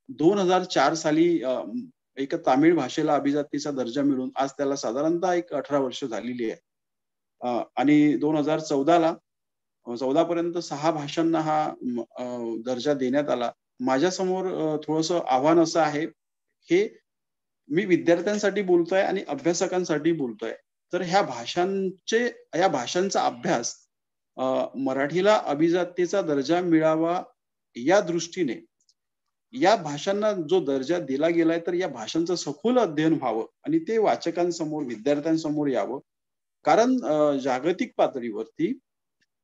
2004 साली एका तामिळ भाषेला अभिजातीचा दर्जा मिळून आज त्याला साधारणतः एक 18 वर्ष झालेली आहे. आणि 2014ला 14 पर्यंत 6 भाषांना हा दर्जा देण्यात आला. माझ्यासमोर थोडंसं आव्हान असं आहे, हे मी विद्यार्थ्यांसाठी बोलतोय आणि अभ्यासकांसाठी बोलतोय. तर या भाषांचा अभ्यास मराठीला अभिजातीचा दर्जा मिळावा या दृष्टीने या भाषांना जो दर्जा दिला गेलाय, तर या भाषांचं सखोल अध्ययन व्हावं आणि ते वाचकांसमोर, विद्यार्थ्यांसमोर यावं. कारण जागतिक पातळीवरती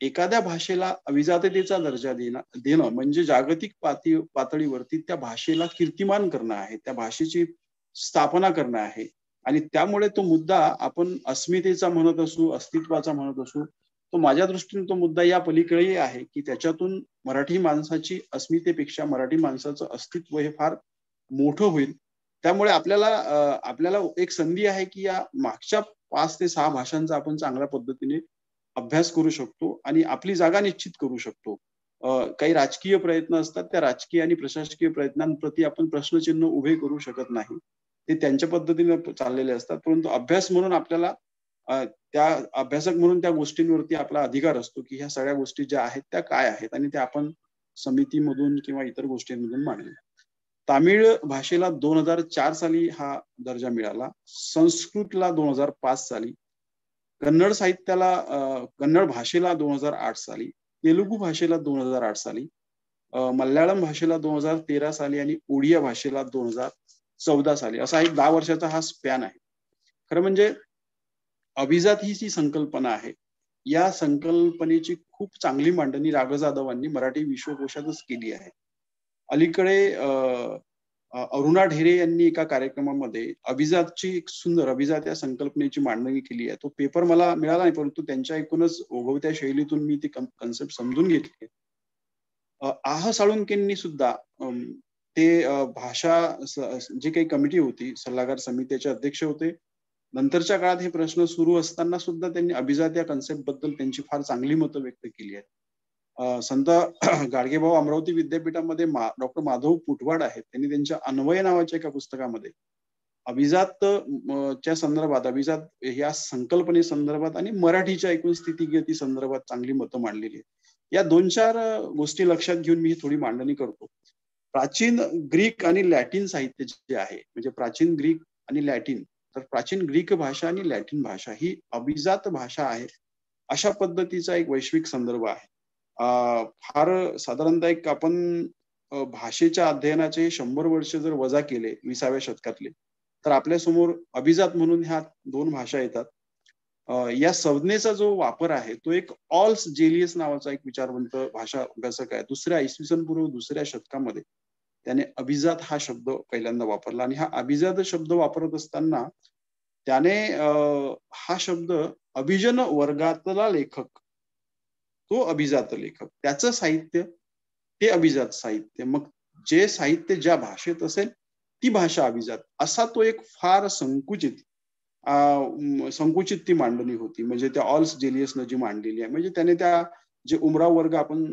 एखाद्या भाषेला अभिजाततेचा दर्जा देणं म्हणजे जागतिक पातळीवरती त्या भाषेला कीर्तिमान करणं आहे. त्या भाषेची स्थापना करणं आहे. आणि त्यामुळे तो मुद्दा आपण अस्मितेचा म्हणत असू, अस्तित्वाचा म्हणत असू, तो माझ्या दृष्टीने तो मुद्दा या पलीकडेही आहे, की त्याच्यातून मराठी माणसाची अस्मितेपेक्षा मराठी माणसाचं अस्तित्व हे फार मोठं होईल. त्यामुळे आपल्याला एक संधी आहे, की या मागच्या 5 ते 6 भाषांचा आपण चांगल्या पद्धतीने अभ्यास करू शकतो आणि आपली जागा निश्चित करू शकतो. काही राजकीय प्रयत्न असतात, त्या राजकीय आणि प्रशासकीय प्रयत्नांप्रती आपण प्रश्नचिन्ह उभे करू शकत नाही. ते त्यांच्या पद्धतीने चाललेले असतात. परंतु अभ्यास म्हणून आपल्याला त्या अभ्यासक म्हणून त्या गोष्टींवरती आपला अधिकार असतो, की ह्या सगळ्या गोष्टी ज्या आहेत त्या काय आहेत आणि त्या आपण समितीमधून किंवा इतर गोष्टींमधून मांडल्या. तामिळ भाषेला 2004 साली हा दर्जा मिळाला. संस्कृतला 2005 साली, कन्नड भाषेला 2008 साली, तेलुगू भाषेला 2008 साली, मल्याळम भाषेला 2013 साली आणि ओडिया भाषेला 2014 साली. असा एक 10 वर्षाचा हा स्पॅन आहे. खरं म्हणजे अभिजात ही जी संकल्पना आहे, या संकल्पनेची खूप चांगली मांडणी रा. ग. जाधवांनी मराठी विश्वकोशातच केली आहे. अलीकडे अरुणा ढेरे यांनी एका कार्यक्रमामध्ये अभिजात या संकल्पनेची मांडणी केली आहे. तो पेपर मला मिळाला नाही, परंतु त्यांच्या एकूणच ओघवत्या शैलीतून मी ती कन्सेप्ट समजून घेतली. आह साळुंकेंनी सुद्धा ते भाषा जी काही कमिटी होती, सल्लागार समितीचे अध्यक्ष होते. नंतरच्या काळात हे प्रश्न सुरू असताना सुद्धा त्यांनी अभिजात या कन्सेप्ट बद्दल त्यांची फार चांगली मतं व्यक्त केली आहेत. संत गाडगेबाबा अमरावती विद्यापीठामध्ये डॉक्टर माधव पुटवाड आहेत. त्यांनी त्यांच्या अन्वय नावाच्या एका पुस्तकामध्ये अभिजात च्या संदर्भात, अभिजात या संकल्पनेसंदर्भात आणि मराठीच्या एकूण स्थितीगती संदर्भात चांगली मतं मांडलेली आहेत. या 2-4 गोष्टी लक्षात घेऊन मी थोडी मांडणी करतो. प्राचीन ग्रीक आणि लॅटिन साहित्य जे आहे, म्हणजे प्राचीन ग्रीक आणि लॅटिन, तर प्राचीन ग्रीक भाषा आणि लॅटिन भाषा ही अभिजात भाषा आहे, अशा पद्धतीचा एक वैश्विक संदर्भ आहे. फार साधारणतः एक आपण भाषेच्या अध्ययनाचे 100 वर्ष जर वजा केले 20व्या शतकातले, तर आपल्यासमोर अभिजात म्हणून ह्या 2 भाषा येतात. या संज्ञेचा जो वापर आहे तो एक ऑल्स जेलियस नावाचा एक विचारवंत भाषा अभ्यासक आहे. इसवी सन पूर्व 2ऱ्या शतकामध्ये त्याने अभिजात हा शब्द पहिल्यांदा वापरला आणि हा अभिजात शब्द वापरत असताना त्याने हा शब्द अभिजन वर्गातला लेखक, तो अभिजात लेखक, त्याचं साहित्य ते अभिजात साहित्य, मग जे साहित्य ज्या भाषेत असेल ती भाषा अभिजात, असा तो एक फार संकुचित ती मांडणी होती. म्हणजे त्या ऑल्स जेलियसनं जी मांडलेली आहे, म्हणजे त्याने त्या जे उमराव वर्ग आपण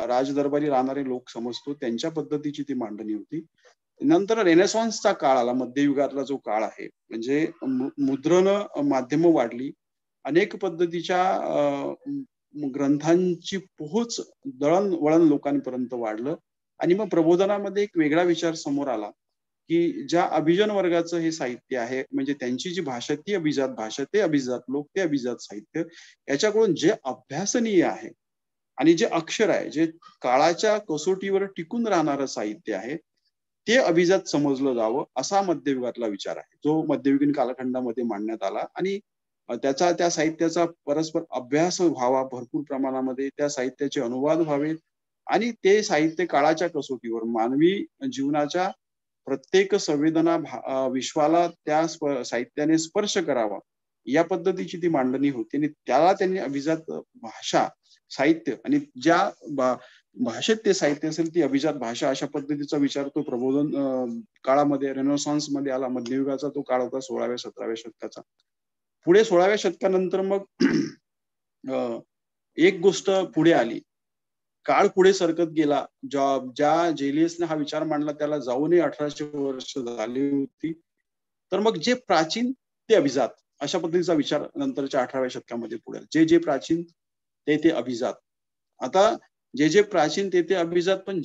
राजदरबारी राहणारे लोक समजतो त्यांच्या पद्धतीची ती मांडणी होती. नंतर रेनेसॉन्सचा काळ आला, मध्ययुगातला जो काळ आहे, म्हणजे मुद्रण माध्यम वाढली, अनेक पद्धतीच्या ग्रंथांची पोहोच दळणवळण लोकांपर्यंत वाढलं आणि मग प्रबोधनामध्ये एक वेगळा विचार समोर आला, की ज्या अभिजन वर्गाचं हे साहित्य आहे, म्हणजे त्यांची जी भाषा ती अभिजात भाषा, ते अभिजात लोक, ते अभिजात साहित्य, याच्याकडून जे अभ्यासनीय आहे आणि जे अक्षर आहे, जे काळाच्या कसोटीवर टिकून राहणारं साहित्य आहे, ते अभिजात समजलं जावं, असा मध्ययुगातला विचार आहे, जो मध्ययुगीन कालखंडामध्ये मांडण्यात आला. आणि त्या साहित्याचा परस्पर अभ्यास व्हावा, भरपूर प्रमाणामध्ये त्या साहित्याचे अनुवाद व्हावेत आणि ते साहित्य काळाच्या कसोटीवर मानवी जीवनाच्या प्रत्येक संवेदना विश्वाला त्या साहित्याने स्पर्श करावा, या पद्धतीची ती मांडणी होती. आणि त्याला त्यांनी अभिजात भाषा साहित्य आणि ज्या भाषेत ते साहित्य असेल ती अभिजात भाषा, अशा पद्धतीचा विचार तो प्रबोधन काळामध्ये, रेनेसॉन्स मध्ये आला. मध्ययुगाचा तो काळ होता 16व्या-17व्या शतकाचा. पुढे 16व्या शतकानंतर मग एक गोष्ट पुढे आली, काळ पुढे सरकत गेला, ज्या जेलियसने हा विचार मांडला त्याला जाऊनही 1800 वर्ष झाली होती. तर मग जे प्राचीन ते अभिजात अशा पद्धतीचा विचार नंतरच्या 18व्या शतकामध्ये पुढे जे प्राचीन ते अभिजात. आता जे प्राचीन ते अभिजात, पण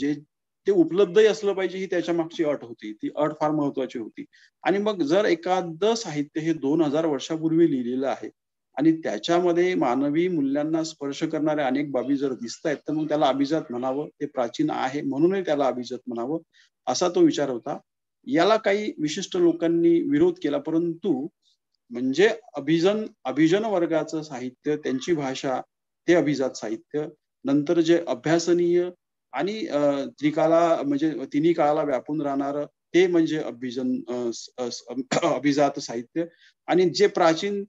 ते उपलब्धही असलं पाहिजे ही त्याच्या मागची अट होती. ती अट फार महत्वाची होती. आणि मग जर एखादं साहित्य हे 2000 वर्षापूर्वी लिहिलेलं आहे आणि त्याच्यामध्ये मानवी मूल्यांना स्पर्श करणाऱ्या अनेक बाबी जर दिसतायत, तर मग त्याला अभिजात म्हणावं. ते प्राचीन आहे म्हणूनही त्याला अभिजात म्हणावं, असा तो विचार होता. याला काही विशिष्ट लोकांनी विरोध केला, परंतु म्हणजे अभिजन वर्गाचं साहित्य, त्यांची भाषा, ते अभिजात साहित्य. नंतर जे अभ्यासनीय आणि म्हणजे तिन्ही काळाला व्यापून राहणारं ते म्हणजे अभिजात साहित्य. आणि जे प्राचीन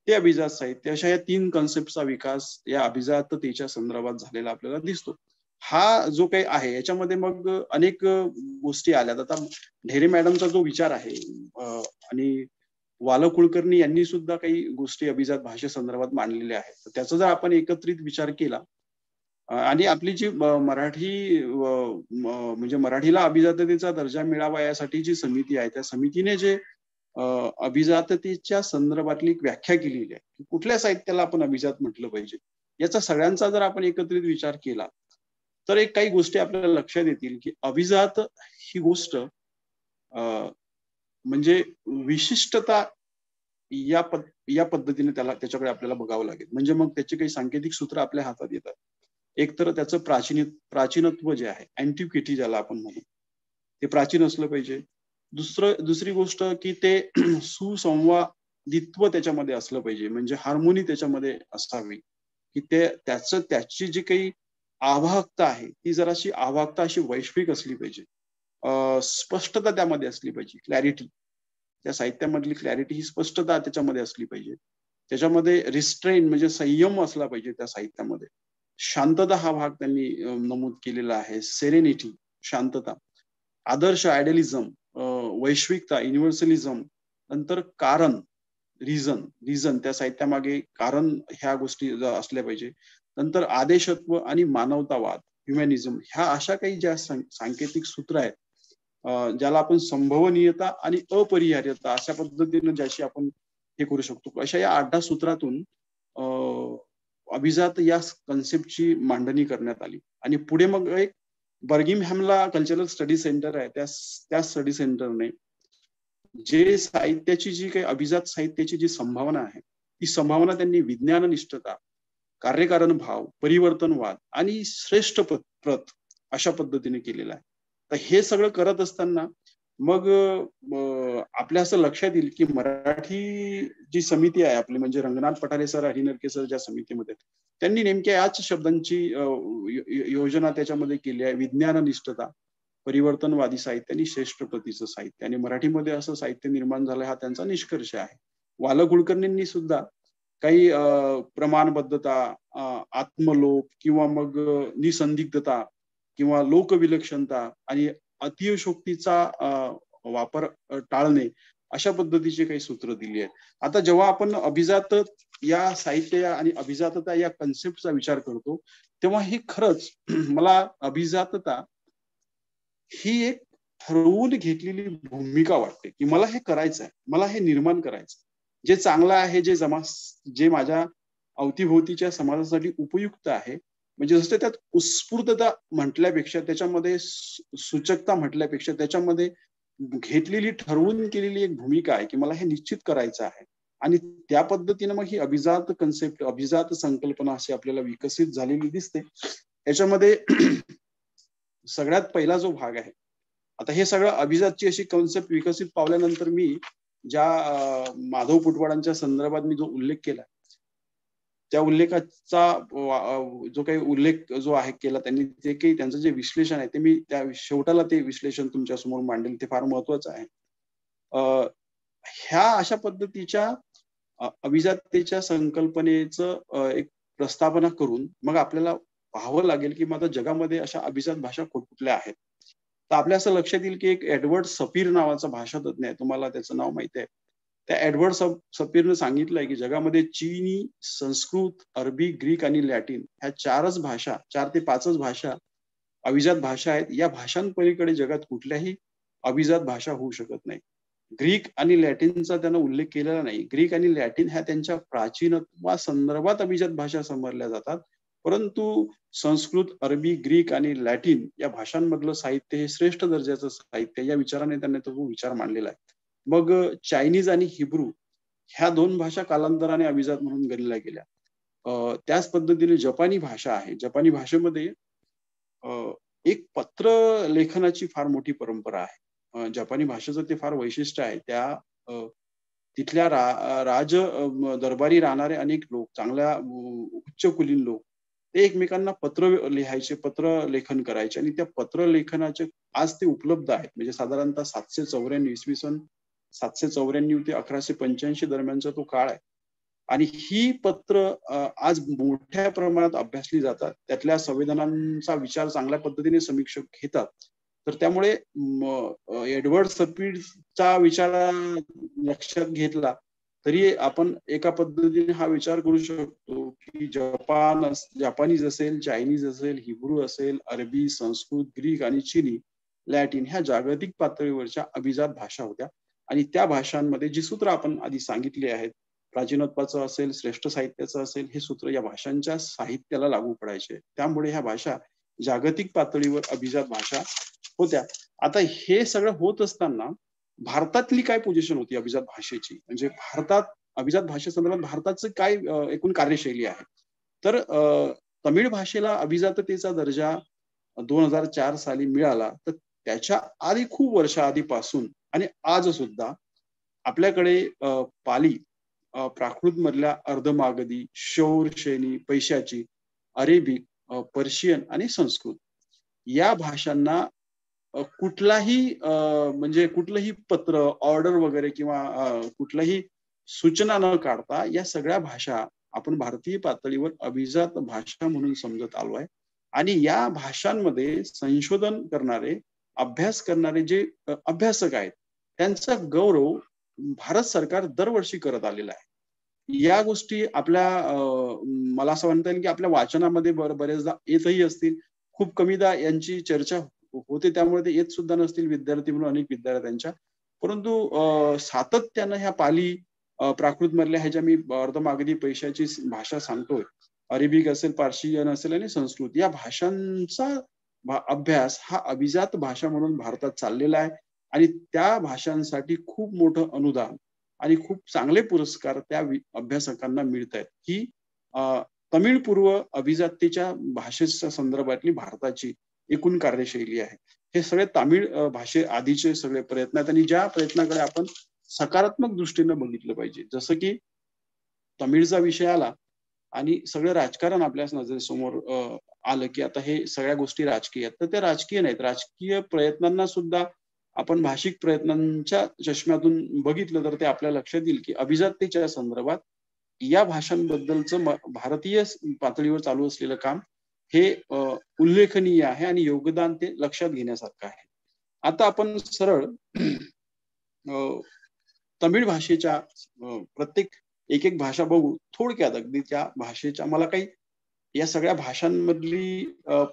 ते अभिजात साहित्य. अशा या 3 कन्सेप्टचा विकास या अभिजाततेच्या संदर्भात झालेला आपल्याला दिसतो. हा जो काही आहे याच्यामध्ये मग अनेक गोष्टी आल्यात. आता ढेरे मॅडमचा जो विचार आहे आणि वाल कुलकर्णी यांनी सुद्धा काही गोष्टी अभिजात भाषेसंदर्भात मांडलेल्या आहेत. तर त्याचा जर आपण एकत्रित विचार केला आणि आपली जी मराठी म्हणजे मराठीला अभिजाततेचा दर्जा मिळावा यासाठी जी समिती आहे, त्या समितीने जे अभिजाततेच्या संदर्भातली एक व्याख्या केलेली आहे की कुठल्या साहित्याला आपण अभिजात म्हटलं पाहिजे, याचा सगळ्यांचा जर आपण एकत्रित विचार केला तर एक काही गोष्टी आपल्याला लक्षात येतील की अभिजात ही गोष्ट म्हणजे विशिष्टता या पद्धतीने त्याच्याकडे आपल्याला बघावं लागेल. म्हणजे मग त्याचे काही सांकेतिक सूत्र आपल्या हातात येतात. एक तर त्याचं प्राचीनत्व जे आहे, अँटिक्विटी ज्याला आपण म्हणू, ते प्राचीन असलं पाहिजे. दुसरी गोष्ट की ते सुसंवादित्व त्याच्यामध्ये असलं पाहिजे, म्हणजे हार्मोनी त्याच्यामध्ये असावी, की त्याची जी काही आवाहकता आहे ती जराशी आवाहकता अशी वैश्विक असली पाहिजे. स्पष्टता त्यामध्ये असली पाहिजे, क्लॅरिटी. त्या साहित्यामधली क्लॅरिटी ही स्पष्टता त्याच्यामध्ये असली पाहिजे. त्याच्यामध्ये रिस्ट्रेन म्हणजे संयम असला पाहिजे त्या साहित्यामध्ये. शांतता हा भाग त्यांनी नमूद केलेला आहे. सेरेनिटी, शांतता. आदर्श, आयडियलिझम, वैश्विकता, युनिव्हर्सलिझम. नंतर कारण, रिझन त्या साहित्यामागे कारण ह्या गोष्टी असल्या पाहिजे. नंतर आदेशत्व आणि मानवतावाद, ह्युमॅनिझम. ह्या अशा काही ज्या सांकेतिक सूत्र आहेत, ज्याला आपण संभवनीयता आणि अपरिहार्यता अशा पद्धतीने ज्याशी आपण हे करू शकतो, अशा या 8-10 सूत्रातून अभिजात या कन्सेप्टची मांडणी करण्यात आली. आणि पुढे मग एक बर्मिंगहॅमला कल्चरल स्टडी सेंटर आहे, त्या स्टडी सेंटरने जे साहित्याची जी काही अभिजात साहित्याची जी संभावना आहे, ती संभावना त्यांनी विज्ञाननिष्ठता, कार्यकारण भाव, परिवर्तनवाद आणि श्रेष्ठ प्रत अशा पद्धतीने केलेला आहे. तर हे सगळं करत असताना मग आपल्या असं लक्षात येईल की मराठी जी समिती आहे आपली, म्हणजे रंगनाथ पठारे सर, हरिनरके सर ज्या समितीमध्ये, त्यांनी नेमक्या याच शब्दांची योजना त्याच्यामध्ये केली आहे. विज्ञाननिष्ठता, परिवर्तनवादी साहित्य आणि श्रेष्ठ प्रतीचं साहित्य. आणि मराठीमध्ये असं साहित्य निर्माण झालं हा त्यांचा निष्कर्ष आहे. वाल कुलकर्णींनी सुद्धा काही प्रमाणबद्धता, आत्मलोप किंवा मग निसंदिग्धता किंवा लोकविलक्षणता आणि अतिशयोक्तीचा वापर टाळणे अशा पद्धतीचे काही सूत्र दिली आहेत. आता जेव्हा आपण अभिजात या साहित्य आणि अभिजातता या कन्सेप्टचा विचार करतो, तेव्हा ही खरंच मला अभिजातता ही एक ठरवून घेतलेली भूमिका वाटते की मला हे करायचं आहे, मला हे निर्माण करायचं, जे चांगलं आहे, जे माझ्या अवतीभोवतीच्या समाजासाठी उपयुक्त आहे. म्हणजे जसं त्यात उत्स्फूर्तता म्हटल्यापेक्षा, त्याच्यामध्ये सूचकता म्हटल्यापेक्षा, त्याच्यामध्ये घेतलेली ठरवून केलेली एक भूमिका आहे की मला हे निश्चित करायचं आहे. आणि त्या पद्धतीने मग ही अभिजात कन्सेप्ट, अभिजात संकल्पना अशी आपल्याला विकसित झालेली दिसते. याच्यामध्ये सगळ्यात पहिला जो भाग आहे, आता हे सगळं अभिजातची अशी कन्सेप्ट विकसित पावल्यानंतर मी ज्या माधव पुटवाडांच्या संदर्भात मी जो उल्लेख केला, त्या उल्लेखाचा जो काही उल्लेख जो आहे केला त्यांनी, ते काही त्यांचं जे विश्लेषण आहे ते मी त्या शेवटाला ते विश्लेषण तुमच्या समोर मांडेल, ते फार महत्वाचं आहे. ह्या अशा पद्धतीच्या अभिजाततेच्या संकल्पनेचं एक प्रस्तावना करून मग आपल्याला पाहावं लागेल की माझ्या जगामध्ये अशा अभिजात भाषा कुठल्या आहेत. तर आपल्या असं लक्षात येईल की एक एडवर्ड सपीर नावाचा भाषातज्ञ आहे, तुम्हाला त्याचं नाव माहिती आहे. त्या एडवर्ड सपीरनं सांगितलंय की जगामध्ये चीनी, संस्कृत, अरबी, ग्रीक आणि लॅटिन ह्या 4 ते 5च भाषा अभिजात भाषा आहेत. या भाषांपलीकडे जगात कुठल्याही अभिजात भाषा होऊ शकत नाही. ग्रीक आणि लॅटिनचा त्यांना उल्लेख केलेला नाही. ग्रीक आणि लॅटिन ह्या त्यांच्या प्राचीनत्वासंदर्भात अभिजात भाषा समजल्या जातात. परंतु संस्कृत, अरबी, ग्रीक आणि लॅटिन या भाषांमधलं साहित्य हे श्रेष्ठ दर्जाचं साहित्य या विचाराने त्यांनी तो विचार मांडलेला आहे. मग चायनीज आणि हिब्रू ह्या 2 भाषा कालांतराने अभिजात म्हणून गणल्या गेल्या. त्याच पद्धतीने जपानी भाषा आहे. जपानी भाषेमध्ये एक पत्र लेखनाची फार मोठी परंपरा आहे. जपानी भाषेचं ते फार वैशिष्ट्य आहे. तिथल्या दरबारी राहणारे अनेक लोक, चांगल्या उच्च कुलीन लोक, ते एकमेकांना पत्र लिहायचे, पत्र लेखन करायचे आणि त्या पत्र लेखनाचे आज ते उपलब्ध आहेत. म्हणजे साधारणतः 794 इसवी सन 794 ते 1185 दरम्यानचा तो काळ आहे. आणि ही पत्र आज मोठ्या प्रमाणात अभ्यासली जातात. त्यातल्या संवेदनांचा विचार चांगल्या पद्धतीने समीक्षक घेतात. तर त्यामुळे एडवर्ड सपीरचा विचार लक्षात घेतला तरी आपण एका पद्धतीने हा विचार करू शकतो की जपानीज असेल, चायनीज असेल, हिब्रू असेल, अरबी, संस्कृत, ग्रीक आणि चिनी, लॅटिन ह्या जागतिक पातळीवरच्या अभिजात भाषा होत्या. आणि त्या भाषांमध्ये जी सूत्र आपण आधी सांगितली आहेत, प्राचीनत्वाचं असेल, श्रेष्ठ साहित्याचं असेल, हे सूत्र या भाषांच्या साहित्याला लागू पडायचे. त्यामुळे ह्या भाषा जागतिक पातळीवर अभिजात भाषा होत्या. आता हे सगळं होत असताना भारतातली काय पोझिशन होती अभिजात भाषेची, म्हणजे भारतात अभिजात भाषेसंदर्भात भारताचं काय एकूण कार्यशैली आहे. तर तमिळ भाषेला अभिजाततेचा दर्जा 2004 साली मिळाला. तर त्याच्या आधी खूप वर्षाआधीपासून आणि आज सुद्धा आपल्याकडे पाली, प्राकृत मधल्या अर्धमागधी, शौरसेनी, पैशाची, अरेबिक, पर्शियन आणि संस्कृत या भाषांना कुठलाही म्हणजे कुठलंही पत्र, ऑर्डर वगैरे किंवा कुठल्याही सूचना न काढता या सगळ्या भाषा आपण भारतीय पातळीवर अभिजात भाषा म्हणून समजत आलो आहे. आणि या भाषांमध्ये संशोधन करणारे, अभ्यास करणारे जे अभ्यासक आहेत, त्यांचा गौरव भारत सरकार दरवर्षी करत आलेला आहे. या गोष्टी आपल्या मला असं म्हणता येईल की आपल्या वाचनामध्ये बरेचदा येतही असतील. खूप कमीदा यांची चर्चा होते, त्यामुळे ते येत सुद्धा नसतील विद्यार्थी म्हणून अनेक विद्यार्थ्यांच्या. परंतु सातत्यानं ह्या पाली, प्राकृत मधल्या ह्याच्या मी अर्धमागधी पैशाची भाषा सांगतोय. अरेबिक असेल, पार्शियन असेल आणि संस्कृत या भाषांचा अभ्यास हा अभिजात भाषा म्हणून भारतात चाललेला आहे. आणि त्या भाषांसाठी खूप मोठं अनुदान आणि खूप चांगले पुरस्कार त्या अभ्यासकांना मिळत आहेत. ही तमिळ पूर्व अभिजाततेच्या भाषेच्या संदर्भातली भारताची एकूण कार्यशैली आहे. हे सगळे तामिळ भाषे आधीचे सगळे प्रयत्न आहेत आणि ज्या प्रयत्नाकडे आपण सकारात्मक दृष्टीने बघितलं पाहिजे. जसं की तमिळचा विषय आला आणि सगळं राजकारण आपल्या नजरेसमोर आलं की आता हे सगळ्या गोष्टी राजकीय आहेत. तर त्या राजकीय नाहीत. राजकीय प्रयत्नांना सुद्धा आपण भाषिक प्रयत्नांच्या चष्म्यातून बघितलं तर ते आपल्या लक्षात येईल की अभिजाततेच्या संदर्भात या भाषांबद्दलचं भारतीय पातळीवर चालू असलेलं काम हे उल्लेखनीय आहे आणि योगदान ते लक्षात घेण्यासारखं आहे. आता आपण सरळ तमिळ भाषेच्या प्रत्येक एक भाषा बघू थोडक्यात. अगदी त्या भाषेच्या मला काही या सगळ्या भाषांमधली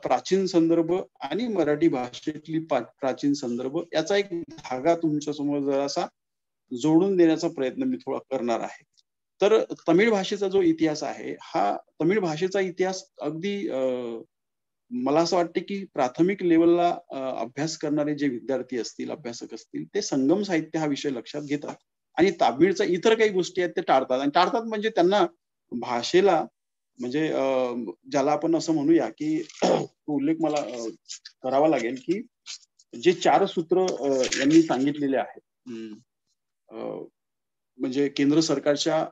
प्राचीन संदर्भ आणि मराठी भाषेतली प्राचीन संदर्भ याचा एक धागा तुमच्या समोर जरासा जोडून देण्याचा प्रयत्न मी थोडा करणार आहे. तर तमिळ भाषेचा जो इतिहास आहे, हा तमिळ भाषेचा इतिहास अगदी मला असं वाटतं की प्राथमिक लेवलला अभ्यास करणारे जे विद्यार्थी असतील, अभ्यासक असतील, ते संगम साहित्य हा विषय लक्षात घेतात आणि तामिळच्या इतर काही गोष्टी आहेत ते टाळतात. आणि टाळतात म्हणजे त्यांना भाषेला म्हणजे ज्याला आपण असं म्हणूया की उल्लेख मला करावा लागेल की जे 4 सूत्र यांनी सांगितलेले आहेत, म्हणजे केंद्र सरकारच्या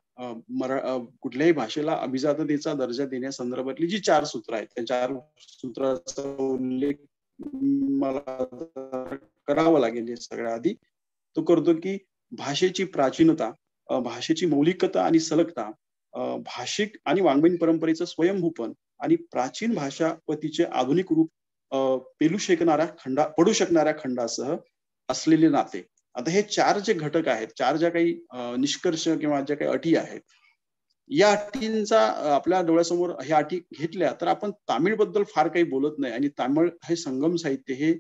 कुठल्याही भाषेला अभिजाततेचा दर्जा देण्यासंदर्भातली जी 4 सूत्र आहेत, त्या 4 सूत्राचा उल्लेख मला करावा लागेल. हे सगळ्या आधी तो करतो की भाषेची प्राचीनता, भाषेची मौलिकता आणि सलगता, भाषिक आणि वाङ्मयीन परंपरेचं स्वयंभूपण आणि प्राचीन भाषा व तिचे आधुनिक रूप पडू शकणाऱ्या खंडासह असलेले नाते. आता हे 4 जे घटक आहेत, 4 ज्या काही निष्कर्ष किंवा ज्या काही अटी आहेत, या अटींचा आपल्या डोळ्यासमोर ह्या अटी घेतल्या तर आपण तामिळबद्दल फार काही बोलत नाही आणि तामिळ हे संगम साहित्य हे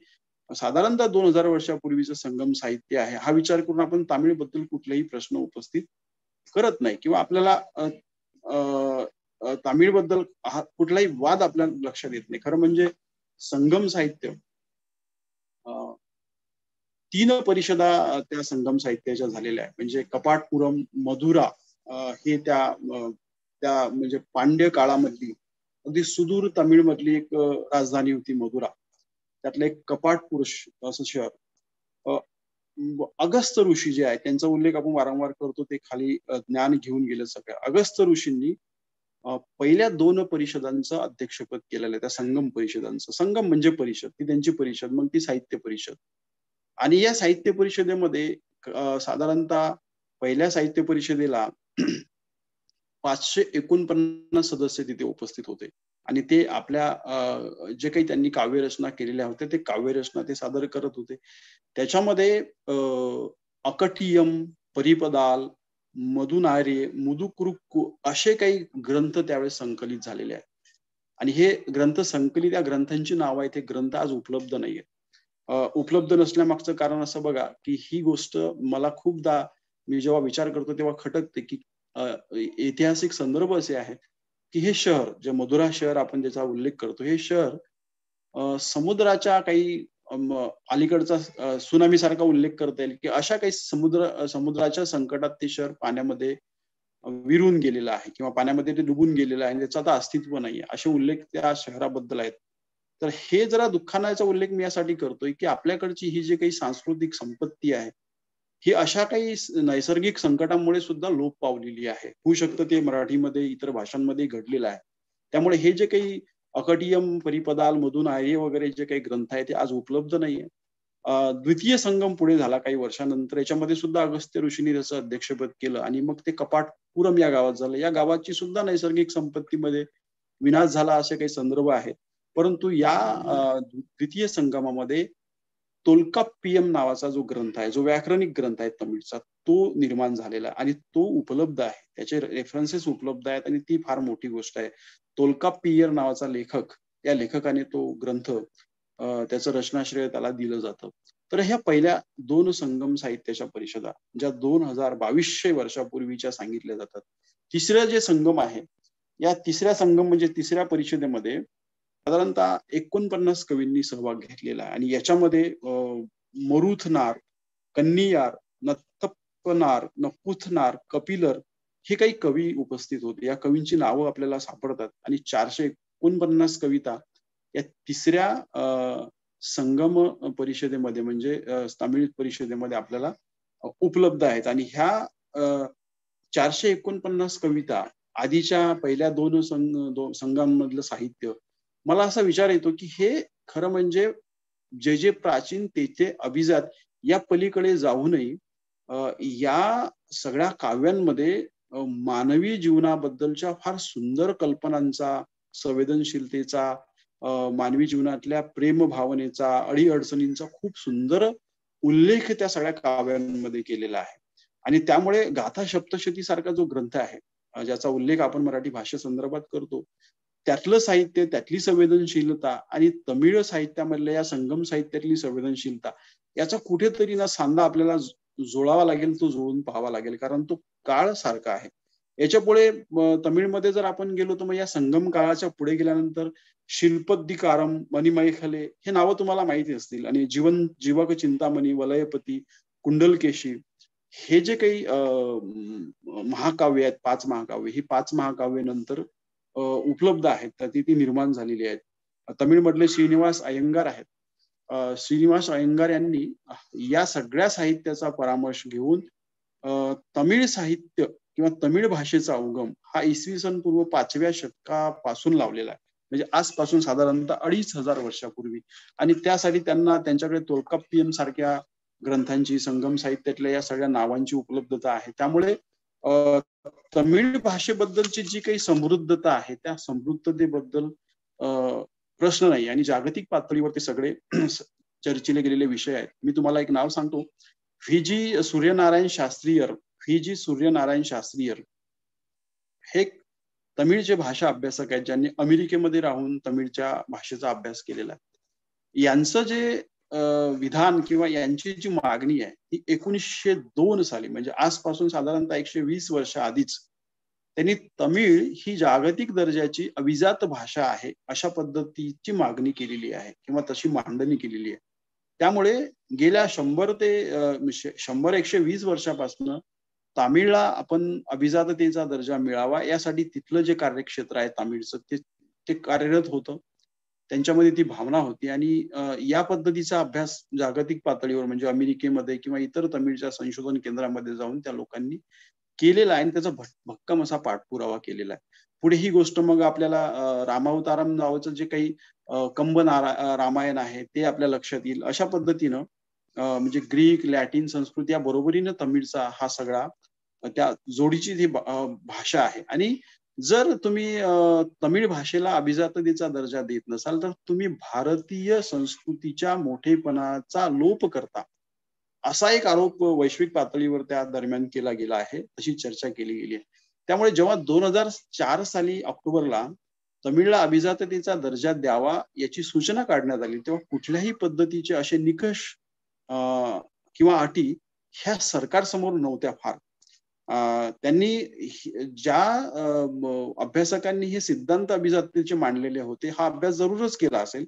साधारणतः 2000 वर्षापूर्वीचं संगम साहित्य आहे. हा विचार करून आपण तामिळबद्दल कुठलाही प्रश्न उपस्थित करत नाही किंवा आपल्याला तामिळबद्दल कुठलाही वाद आपल्या लक्षात येत नाही. खरं म्हणजे संगम साहित्य 3 परिषदा त्या संगम साहित्याच्या झालेल्या आहेत. म्हणजे कपाटपुरम, मधुरा हे त्या म्हणजे पांड्य काळामधली अगदी सुदूर तमिळमधली एक राजधानी होती मधुरा. त्यातलं एक कपाटपुरुष असं शहर. अगस्त्य ऋषी जे आहेत त्यांचा उल्लेख आपण वारंवार करतो, ते खाली ज्ञान घेऊन गेले सगळ्या. अगस्त्य ऋषींनी पहिल्या 2 परिषदांचं अध्यक्षपद केलेलं आहे, त्या संगम परिषदांचं. संगम म्हणजे परिषद, ती त्यांची परिषद, मग ती साहित्य परिषद. आणि या साहित्य परिषदेमध्ये साधारणतः पहिल्या साहित्य परिषदेला 549 सदस्य तिथे उपस्थित होते आणि ते आपल्या जे काही त्यांनी काव्यरचना केलेल्या होत्या ते काव्यरचना ते सादर करत होते. त्याच्यामध्ये अकटियम, परिपदाल, मधुनारे, मुदुकुरुक्कू असे काही ग्रंथ त्यावेळेस संकलित झालेले आहेत. आणि हे ग्रंथ संकलित, या ग्रंथांची नावं आहेत, हे ग्रंथ आज उपलब्ध नाहीये. उपलब्ध नसण्यामागचं कारण असं बघा, की ही गोष्ट मला खूपदा मी जेव्हा विचार करतो तेव्हा खटकते, की ऐतिहासिक संदर्भ असे आहेत, की हे शहर जे मधुरा शहर आपण ज्याचा उल्लेख करतो, हे शहर समुद्राच्या काही अलीकडचा सुनामी सारखा उल्लेख करता येईल, की अशा काही समुद्राच्या संकटात ते शहर पाण्यामध्ये विरून गेलेलं आहे किंवा पाण्यामध्ये ते डुबून गेलेलं आहे आणि त्याचं आता अस्तित्व नाहीये, असे उल्लेख त्या शहराबद्दल आहेत. तर हे जरा दुःखानाचा उल्लेख मी यासाठी करतोय, की आपल्याकडची ही जी काही सांस्कृतिक संपत्ती आहे, ही अशा काही नैसर्गिक संकटामुळे सुद्धा लोप पावलेली आहे. होऊ शकतं ते मराठीमध्ये, इतर भाषांमध्ये घडलेलं आहे. त्यामुळे हे जे काही अकटियम, परिपदाल, मधुन आर्य वगैरे जे काही ग्रंथ आहेत ते आज उपलब्ध नाहीये. द्वितीय संगम पुढे झाला काही वर्षानंतर. याच्यामध्ये सुद्धा अगस्त्य ऋषींनी त्याचं अध्यक्षपद केलं आणि मग ते कपाटपुरम या गावात झालं. या गावाची सुद्धा नैसर्गिक संपत्तीमध्ये विनाश झाला असे काही संदर्भ आहेत. परंतु या द्वितीय संगमामध्ये तोल्काप्पियम नावाचा जो ग्रंथ आहे, जो व्याकरणिक ग्रंथ आहे तमिळचा, तो निर्माण झालेला आणि तो उपलब्ध आहे. त्याचे रेफरन्सेस उपलब्ध आहेत आणि ती फार मोठी गोष्ट आहे. तोल्काप्पियर नावाचा लेखक, या लेखकाने तो ग्रंथ त्याचं रचनाश्रेय त्याला दिलं जातं. तर ह्या पहिल्या 2 संगम साहित्याच्या परिषदा ज्या 2200 वर्षापूर्वीच्या सांगितल्या जातात. तिसरं जे संगम आहे, या तिसऱ्या संगम म्हणजे तिसऱ्या परिषदेमध्ये साधारणतः 49 कवींनी सहभाग घेतलेला आहे आणि याच्यामध्ये मरुथनार, कन्नियार, नत्थप्पनार, नपुथनार, कपिलर हे काही कवी उपस्थित होते. या कवींची नावं आपल्याला सापडतात आणि 449 कविता या तिसऱ्या संगम परिषदेमध्ये म्हणजे तामिळ परिषदेमध्ये आपल्याला उपलब्ध आहेत. आणि ह्या 449 कविता आधीच्या पहिल्या 2 संगमांमधलं साहित्य, मला असा विचार येतो, की हे खरं म्हणजे जे प्राचीन ते अभिजात या पलीकडे जाऊनही या सगळ्या काव्यांमध्ये मानवी जीवनाबद्दलच्या फार सुंदर कल्पनांचा, संवेदनशीलतेचा, मानवी जीवनातल्या प्रेम भावनेचा, अडीअडचणींचा खूप सुंदर उल्लेख त्या सगळ्या काव्यांमध्ये केलेला आहे. आणि त्यामुळे गाथा सप्तशती सारखा जो ग्रंथ आहे, ज्याचा उल्लेख आपण मराठी भाषेसंदर्भात करतो, त्यातलं साहित्य, त्यातली संवेदनशीलता आणि तमिळ साहित्यामधल्या या संगम साहित्यातली संवेदनशीलता याचा कुठेतरी ना सांधा आपल्याला जुळावा लागेल, तो जुळून पाहावा लागेल, कारण तो काळ सारखा आहे. याच्यापुढे तमिळमध्ये जर आपण गेलो तर मग या संगम काळाच्या पुढे गेल्यानंतर शिल्पद्दिकारम, मणिमैखले हे नावं तुम्हाला माहिती असतील. आणि जीवक चिंतामणी, वलयपती, कुंडलकेशी हे जे काही महाकाव्य आहेत, 5 महाकाव्य, ही 5 महाकाव्य नंतर उपलब्ध आहेत, तर ती निर्माण झालेली आहेत. तमिळमधले श्रीनिवास अय्यंगार आहेत. श्रीनिवास अय्यंगार यांनी या सगळ्या साहित्याचा परामर्श घेऊन तमिळ साहित्य किंवा तमिळ भाषेचा उगम हा इसवी सन पूर्व 5व्या शतकापासून लावलेला आहे. म्हणजे आजपासून साधारणतः 2500 वर्षापूर्वी. आणि त्यासाठी त्यांना त्यांच्याकडे तोल्काप्पियम सारख्या ग्रंथांची, संगम साहित्यातल्या या सगळ्या नावांची उपलब्धता आहे. त्यामुळे तमिळ भाषेबद्दलची जी काही समृद्धता आहे, त्या समृद्धतेबद्दल प्रश्न नाही. आणि जागतिक पातळीवर ते सगळे चर्चिले गेलेले विषय आहेत. मी तुम्हाला एक नाव सांगतो, व्ही.जी. सूर्यनारायण शास्त्रीयर हे एक तमिळचे भाषा अभ्यासक आहेत, ज्यांनी अमेरिकेमध्ये राहून तमिळच्या भाषेचा अभ्यास केलेला आहे. यांचं जे विधान किंवा यांची जी मागणी आहे ती 1902 साली, म्हणजे आजपासून साधारणतः 120 वर्ष आधीच त्यांनी तमिळ ही जागतिक दर्जाची अभिजात भाषा आहे अशा पद्धतीची मागणी केलेली आहे किंवा तशी मांडणी केलेली आहे. त्यामुळे गेल्या 100 ते 100-120 वर्षापासून तामिळला आपण अभिजाततेचा दर्जा मिळावा यासाठी तिथलं जे कार्यक्षेत्र आहे तामिळचं ते कार्यरत होतं. त्यांच्यामध्ये ती भावना होती आणि या पद्धतीचा अभ्यास जागतिक पातळीवर म्हणजे अमेरिकेमध्ये किंवा इतर तमिळच्या संशोधन केंद्रामध्ये जाऊन त्या लोकांनी केलेला आहे आणि त्याचा भक्कम असा पाठपुरावा केलेला आहे. पुढे ही गोष्ट मग आपल्याला रामावतारम नावाचं जे काही रामायण आहे ते आपल्या लक्षात येईल. अशा पद्धतीनं म्हणजे ग्रीक, लॅटिन संस्कृती या बरोबरीनं तमिळचा हा सगळा त्या जोडीची जी भाषा आहे. आणि जर तुम्ही तमिळ भाषेला अभिजाततेचा दर्जा देत नसाल तर तुम्ही भारतीय संस्कृतीच्या मोठेपणाचा लोप करता, असा एक आरोप वैश्विक पातळीवर त्या दरम्यान केला गेला आहे, अशी चर्चा केली गेली आहे. त्यामुळे जेव्हा 2004 साली ऑक्टोबरला तमिळला अभिजाततेचा दर्जा द्यावा याची सूचना काढण्यात आली, तेव्हा कुठल्याही पद्धतीचे असे निकष किंवा अटी ह्या सरकारसमोर नव्हत्या फार. त्यांनी ज्या अभ्यासकांनी हे सिद्धांत अभिजाततेचे मांडलेले होते, हा अभ्यास जरूरच केला असेल,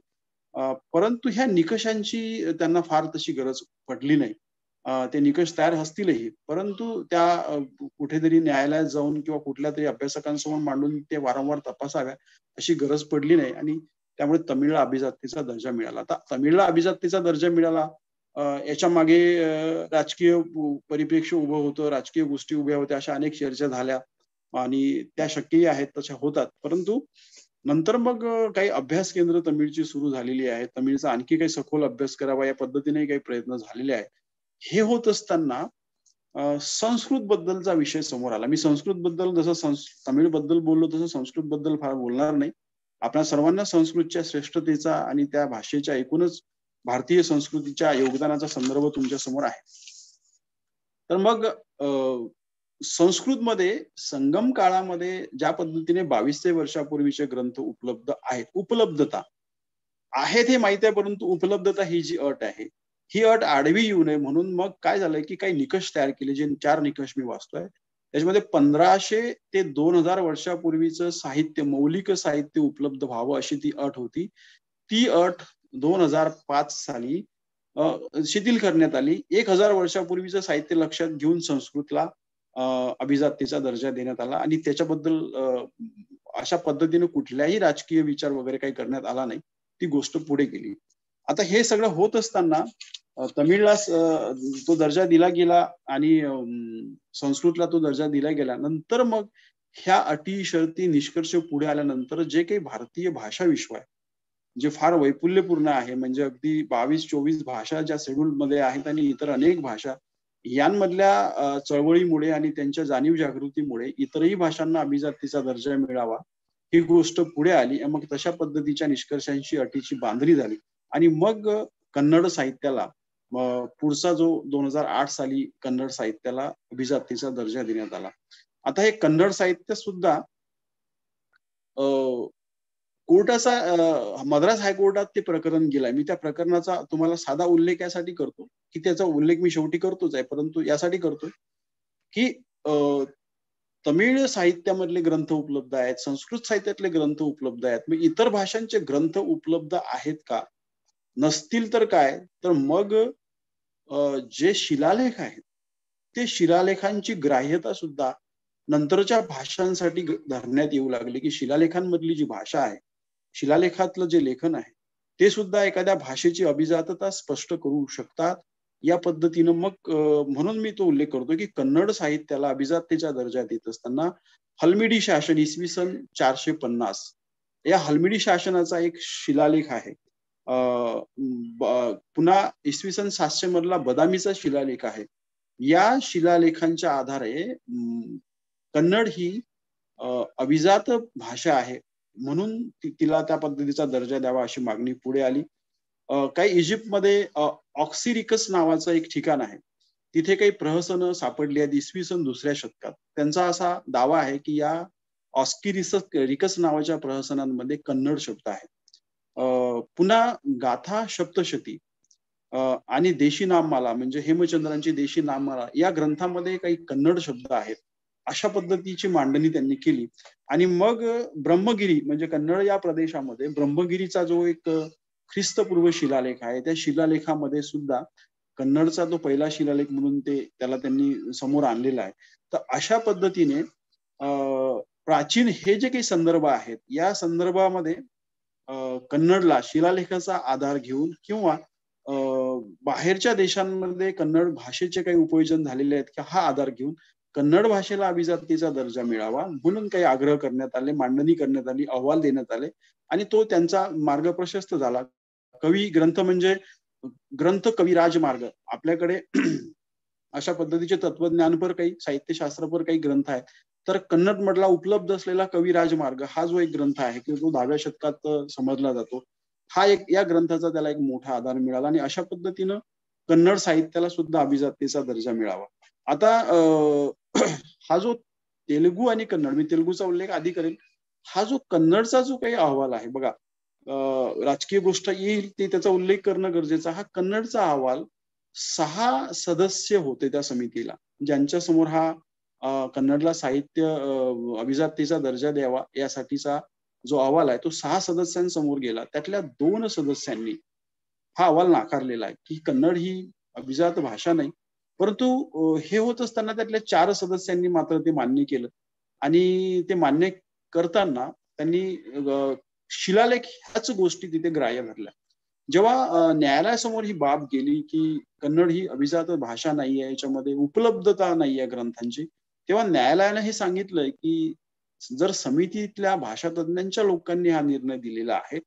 परंतु ह्या निकषांची त्यांना फार तशी गरज पडली नाही. ते निकष तयार असतीलही, परंतु त्या कुठेतरी न्यायालयात जाऊन किंवा कुठल्यातरी अभ्यासकांसमोर मांडून ते वारंवार तपासाव्या अशी गरज पडली नाही आणि त्यामुळे तमिळला अभिजाततेचा दर्जा मिळाला. आता तमिळला अभिजाततेचा दर्जा मिळाला याच्या मागे राजकीय परिप्रेक्ष्य उभं होतं, राजकीय गोष्टी उभ्या होत्या, अशा अनेक चर्चा झाल्या आणि त्या शक्यही आहेत, तशा होतात. परंतु नंतर मग काही अभ्यास केंद्र तमिळची सुरू झालेली आहेत. तमिळचा आणखी काही सखोल अभ्यास करावा या पद्धतीने काही प्रयत्न झालेले आहेत. हे होत असताना संस्कृत बद्दलचा विषय समोर आला. मी संस्कृत बद्दल जसं तमिळ बद्दल बोललो तसं संस्कृत बद्दल फार बोलणार नाही. आपल्या सर्वांना संस्कृतच्या श्रेष्ठतेचा आणि त्या भाषेच्या एकूणच भारतीय संस्कृतीच्या योगदानाचा संदर्भ तुमच्या समोर आहे. तर मग संस्कृतमध्ये संगम काळामध्ये ज्या पद्धतीने 2200 वर्षापूर्वीचे ग्रंथ उपलब्ध आहेत, उपलब्धता आहेत हे माहिती आहे, परंतु उपलब्धता ही जी अट आहे, ही अट आडवी येऊ नये म्हणून मग काय झालंय की काही निकष तयार केले, जे 4 निकष मी वाचतोय. त्याच्यामध्ये 1500 ते 2000 वर्षापूर्वीचं साहित्य, मौलिक साहित्य उपलब्ध व्हावं अशी ती अट होती. ती अट 2005 साली शिथिल करण्यात आली. 1000 वर्षापूर्वीचं साहित्य लक्षात घेऊन संस्कृतला अभिजाततेचा दर्जा देण्यात आला आणि त्याच्याबद्दल अशा पद्धतीने कुठल्याही राजकीय विचार वगैरे काही करण्यात आला नाही. ती गोष्ट पुढे गेली. आता हे सगळं होत असताना तमिळला तो दर्जा दिला गेला आणि संस्कृतला तो दर्जा दिला गेला. नंतर मग ह्या अटी, शर्ती, निष्कर्ष पुढे आल्यानंतर जे काही भारतीय भाषा विश्व आहे, जे फार वैपुल्यपूर्ण आहे, म्हणजे अगदी 22-24 भाषा ज्या शेड्यूल मध्ये आहेत आणि इतर अनेक भाषा, यांमधल्या चळवळीमुळे आणि त्यांच्या जाणीव जागृतीमुळे इतरही भाषांना अभिजातीचा दर्जा मिळावा ही गोष्ट पुढे आली. मग तशा पद्धतीच्या निष्कर्षांची, अटीची बांधणी झाली आणि मग कन्नड साहित्याला पुढचा जो 2008 साली कन्नड साहित्याला अभिजातीचा दर्जा देण्यात आला. आता हे कन्नड साहित्य सुद्धा कोर्टाचा मद्रास हायकोर्टात ते प्रकरण गेलंय. मी त्या प्रकरणाचा तुम्हाला साधा उल्लेख यासाठी करतो की त्याचा उल्लेख मी शेवटी करतोच आहे, परंतु यासाठी करतोय की तमिळ साहित्यामधले ग्रंथ उपलब्ध आहेत, संस्कृत साहित्यातले ग्रंथ उपलब्ध आहेत, मग इतर भाषांचे ग्रंथ उपलब्ध आहेत का? नसतील तर काय? तर मग जे शिलालेख आहेत ते शिलालेखांची ग्राह्यता सुद्धा नंतरच्या भाषांसाठी धरण्यात येऊ लागली, की शिलालेखांमधली जी भाषा आहे, शिलालेखातलं जे लेखन आहे ते सुद्धा एखाद्या भाषेची अभिजातता स्पष्ट करू शकतात. या पद्धतीनं मग म्हणून मी तो उल्लेख करतो की कन्नड साहित्याला अभिजाततेचा दर्जा देत असताना हलमिडी शासन इसवी सन 450 या हलमिडी शासनाचा एक शिलालेख आहे. पुन्हा इसवी सन 700 मधला बदामीचा शिलालेख आहे. या शिलालेखांच्या आधारे कन्नड ही अभिजात भाषा आहे म्हणून तिला त्या पद्धतीचा दर्जा द्यावा अशी मागणी पुढे आली. काही इजिप्तमध्ये ऑक्सिरिकस नावाचं एक ठिकाण आहे. तिथे काही प्रहसनं सापडली आहेत इसवी सन 2ऱ्या शतकात. त्यांचा असा दावा आहे की या रिकस नावाच्या प्रहसनांमध्ये कन्नड शब्द आहेत. पुन्हा गाथा सप्तशती आणि देशी नाममाला म्हणजे हेमचंद्रांची देशी नाममाला या ग्रंथामध्ये काही कन्नड शब्द आहेत. अशा पद्धतीची मांडणी त्यांनी केली आणि मग ब्रह्मगिरी म्हणजे कन्नड या प्रदेशामध्ये ब्रह्मगिरीचा जो एक ख्रिस्तपूर्व शिलालेख आहे त्या शिलालेखामध्ये सुद्धा कन्नडचा तो पहिला शिलालेख म्हणून त्याला त्यांनी समोर आणलेला आहे. तर अशा पद्धतीने प्राचीन हे जे काही संदर्भ आहेत या संदर्भामध्ये कन्नडला शिलालेखाचा आधार घेऊन किंवा बाहेरच्या देशांमध्ये कन्नड भाषेचे काही उपयोजन झालेले आहेत की हा आधार घेऊन कन्नड भाषेला अभिजातीचा दर्जा मिळावा म्हणून काही आग्रह करण्यात आले, मांडणी करण्यात आली, अहवाल देण्यात आले आणि तो त्यांचा मार्ग प्रशस्त झाला. कवी ग्रंथ म्हणजे ग्रंथ कविराज मार्ग आपल्याकडे अशा पद्धतीचे तत्वज्ञानपर काही साहित्यशास्त्रपर काही ग्रंथ आहेत. तर कन्नड मधला उपलब्ध असलेला कविराज मार्ग हा जो एक ग्रंथ आहे की जो 10व्या शतकात समजला जातो हा एक या ग्रंथाचा त्याला एक मोठा आधार मिळाला आणि अशा पद्धतीनं कन्नड साहित्याला सुद्धा अभिजातीचा दर्जा मिळावा. आता हा जो तेलुगू आणि कन्नड मी तेलुगूचा उल्लेख आधी करेल. हा जो कन्नडचा जो काही अहवाल आहे बघा राजकीय गोष्ट येईल ते त्याचा उल्लेख करणं गरजेचं. हा कन्नडचा अहवाल 6 सदस्य होते त्या समितीला ज्यांच्या समोर हा कन्नडला साहित्य अभिजातीचा दर्जा द्यावा यासाठीचा जो अहवाल आहे तो 6 सदस्यांसमोर गेला. त्यातल्या 2 सदस्यांनी हा अहवाल नाकारलेला आहे की कन्नड ही अभिजात भाषा नाही. परंतु हे होत असताना त्यातल्या 4 सदस्यांनी मात्र ते मान्य केलं आणि ते मान्य करताना त्यांनी शिलालेख ह्याच गोष्टी तिथे ग्राह्य धरल्या. जेव्हा न्यायालयासमोर ही बाब गेली की कन्नड ही अभिजात भाषा नाहीये याच्यामध्ये उपलब्धता नाहीये ग्रंथांची तेव्हा न्यायालयाने हे सांगितलंय की जर समितीतल्या भाषा तज्ञांच्या लोकांनी हा निर्णय दिलेला आहे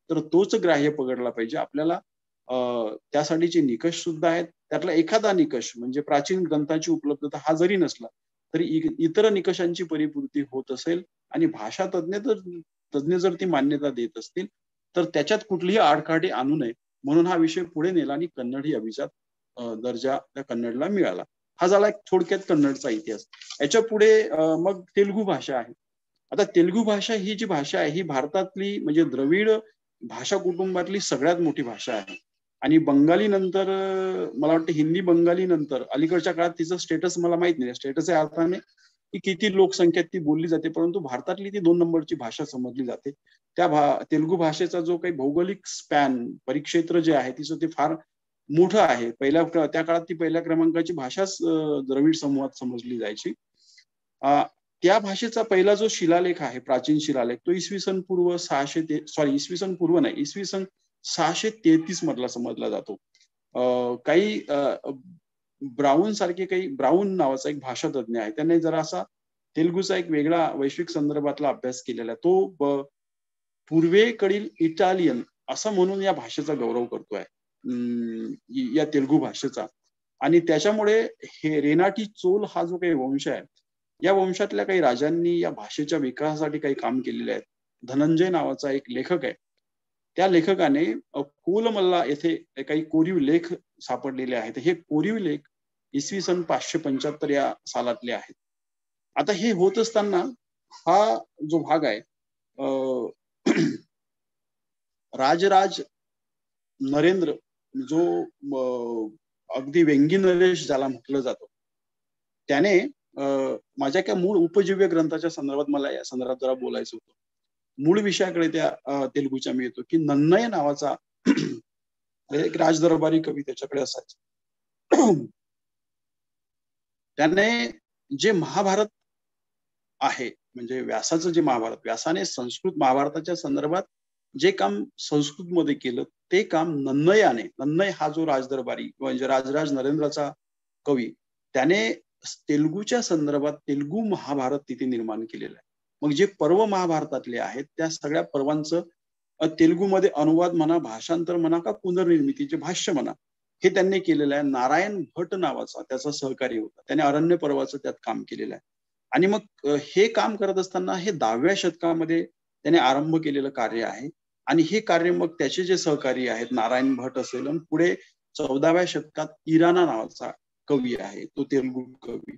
तर तोच ग्राह्य पकडला पाहिजे. आपल्याला त्यासाठीचे निकष सुद्धा आहेत. त्यातला एखादा निकष म्हणजे प्राचीन ग्रंथांची उपलब्धता हा जरी नसला तरी इतर निकषांची परिपूर्ती होत असेल आणि भाषा तज्ञ जर ती मान्यता देत असतील तर त्याच्यात कुठलीही आडकाठी आणू नये म्हणून हा विषय पुढे नेला आणि कन्नड ही अभिजात दर्जा त्या कन्नडला मिळाला. हा झाला एक थोडक्यात कन्नडचा इतिहास. याच्या पुढे मग तेलुगू भाषा आहे. आता तेलुगू भाषा ही जी भाषा आहे ही भारतातली म्हणजे द्रविड भाषा कुटुंबातली सगळ्यात मोठी भाषा आहे आणि बंगाली नंतर मला वाटतं हिंदी बंगाली नंतर अलीकडच्या काळात तिचं स्टेटस मला माहित नाही. स्टेटस या अर्थाने की किती लोकसंख्येत ती बोलली जाते परंतु भारतातली ती 2 नंबरची भाषा समजली जाते. त्या तेलुगू भाषेचा जो काही भौगोलिक स्पॅन परिक्षेत्र जे आहे तिचं ते फार मोठं आहे. त्या काळात ती पहिल्या क्रमांकाची भाषाच द्रविड समूहात समजली जायची. त्या भाषेचा पहिला जो शिलालेख आहे प्राचीन शिलालेख तो इसवी सन पूर्व 633 मधला समजला जातो. काही ब्राऊन सारखे काही ब्राऊन नावाचा एक भाषा तज्ञ आहे त्याने जरा असा तेलुगूचा एक वेगळा वैश्विक संदर्भातला अभ्यास केलेला आहे. तो पूर्वेकडील इटालियन असं म्हणून या भाषेचा गौरव करतोय या तेलुगू भाषेचा आणि त्याच्यामुळे हे रेनाटी चोल हा जो काही वंश आहे या वंशातल्या काही राजांनी या भाषेच्या विकासासाठी काही काम केलेले आहेत. धनंजय नावाचा एक लेखक आहे. त्या लेखकाने कोलमल्ला येथे काही कोरीव लेख सापडलेले आहेत. हे कोरीव लेख इसवी सन 575 या सालातले आहेत. आता हे होत असताना हा जो भाग आहे राजराज नरेंद्र जो अगदी व्यंगी नरेश ज्याला म्हटलं जातं त्याने माझ्या एका मूळ उपजीव्य ग्रंथाच्या संदर्भात मला या संदर्भात जरा बोलायचं होतं. मूळ विषयाकडे त्या तेलुगूच्या मी येतो की नन्नय नावाचा एक राजदरबारी कवी त्याच्याकडे असायचा. त्याने जे महाभारत आहे म्हणजे व्यासाचं जे महाभारत व्यासाने संस्कृत महाभारताच्या संदर्भात जे काम संस्कृत मध्ये केलं ते काम नन्नय हा जो राजदरबारी म्हणजे राजराज नरेंद्राचा कवी त्याने तेलुगूच्या संदर्भात तेलुगू महाभारत तिथे निर्माण केलेलं आहे. मग जे पर्व महाभारतातले आहेत त्या सगळ्या पर्वांचं तेलुगूमध्ये अनुवाद म्हणा भाषांतर म्हणा का पुनर्निर्मितीचे भाष्य म्हणा हे त्यांनी केलेलं आहे. नारायण भट नावाचा त्याचा सहकारी होता. त्याने अरण्य पर्वाचं त्यात काम केलेलं आहे आणि मग हे काम करत असताना हे 10व्या शतकामध्ये त्याने आरंभ केलेलं कार्य आहे आणि हे कार्य मग त्याचे जे सहकारी आहेत नारायण भट असेल आणि पुढे 14व्या शतकात इराणा नावाचा कवी आहे, तो तेलुगू कवी.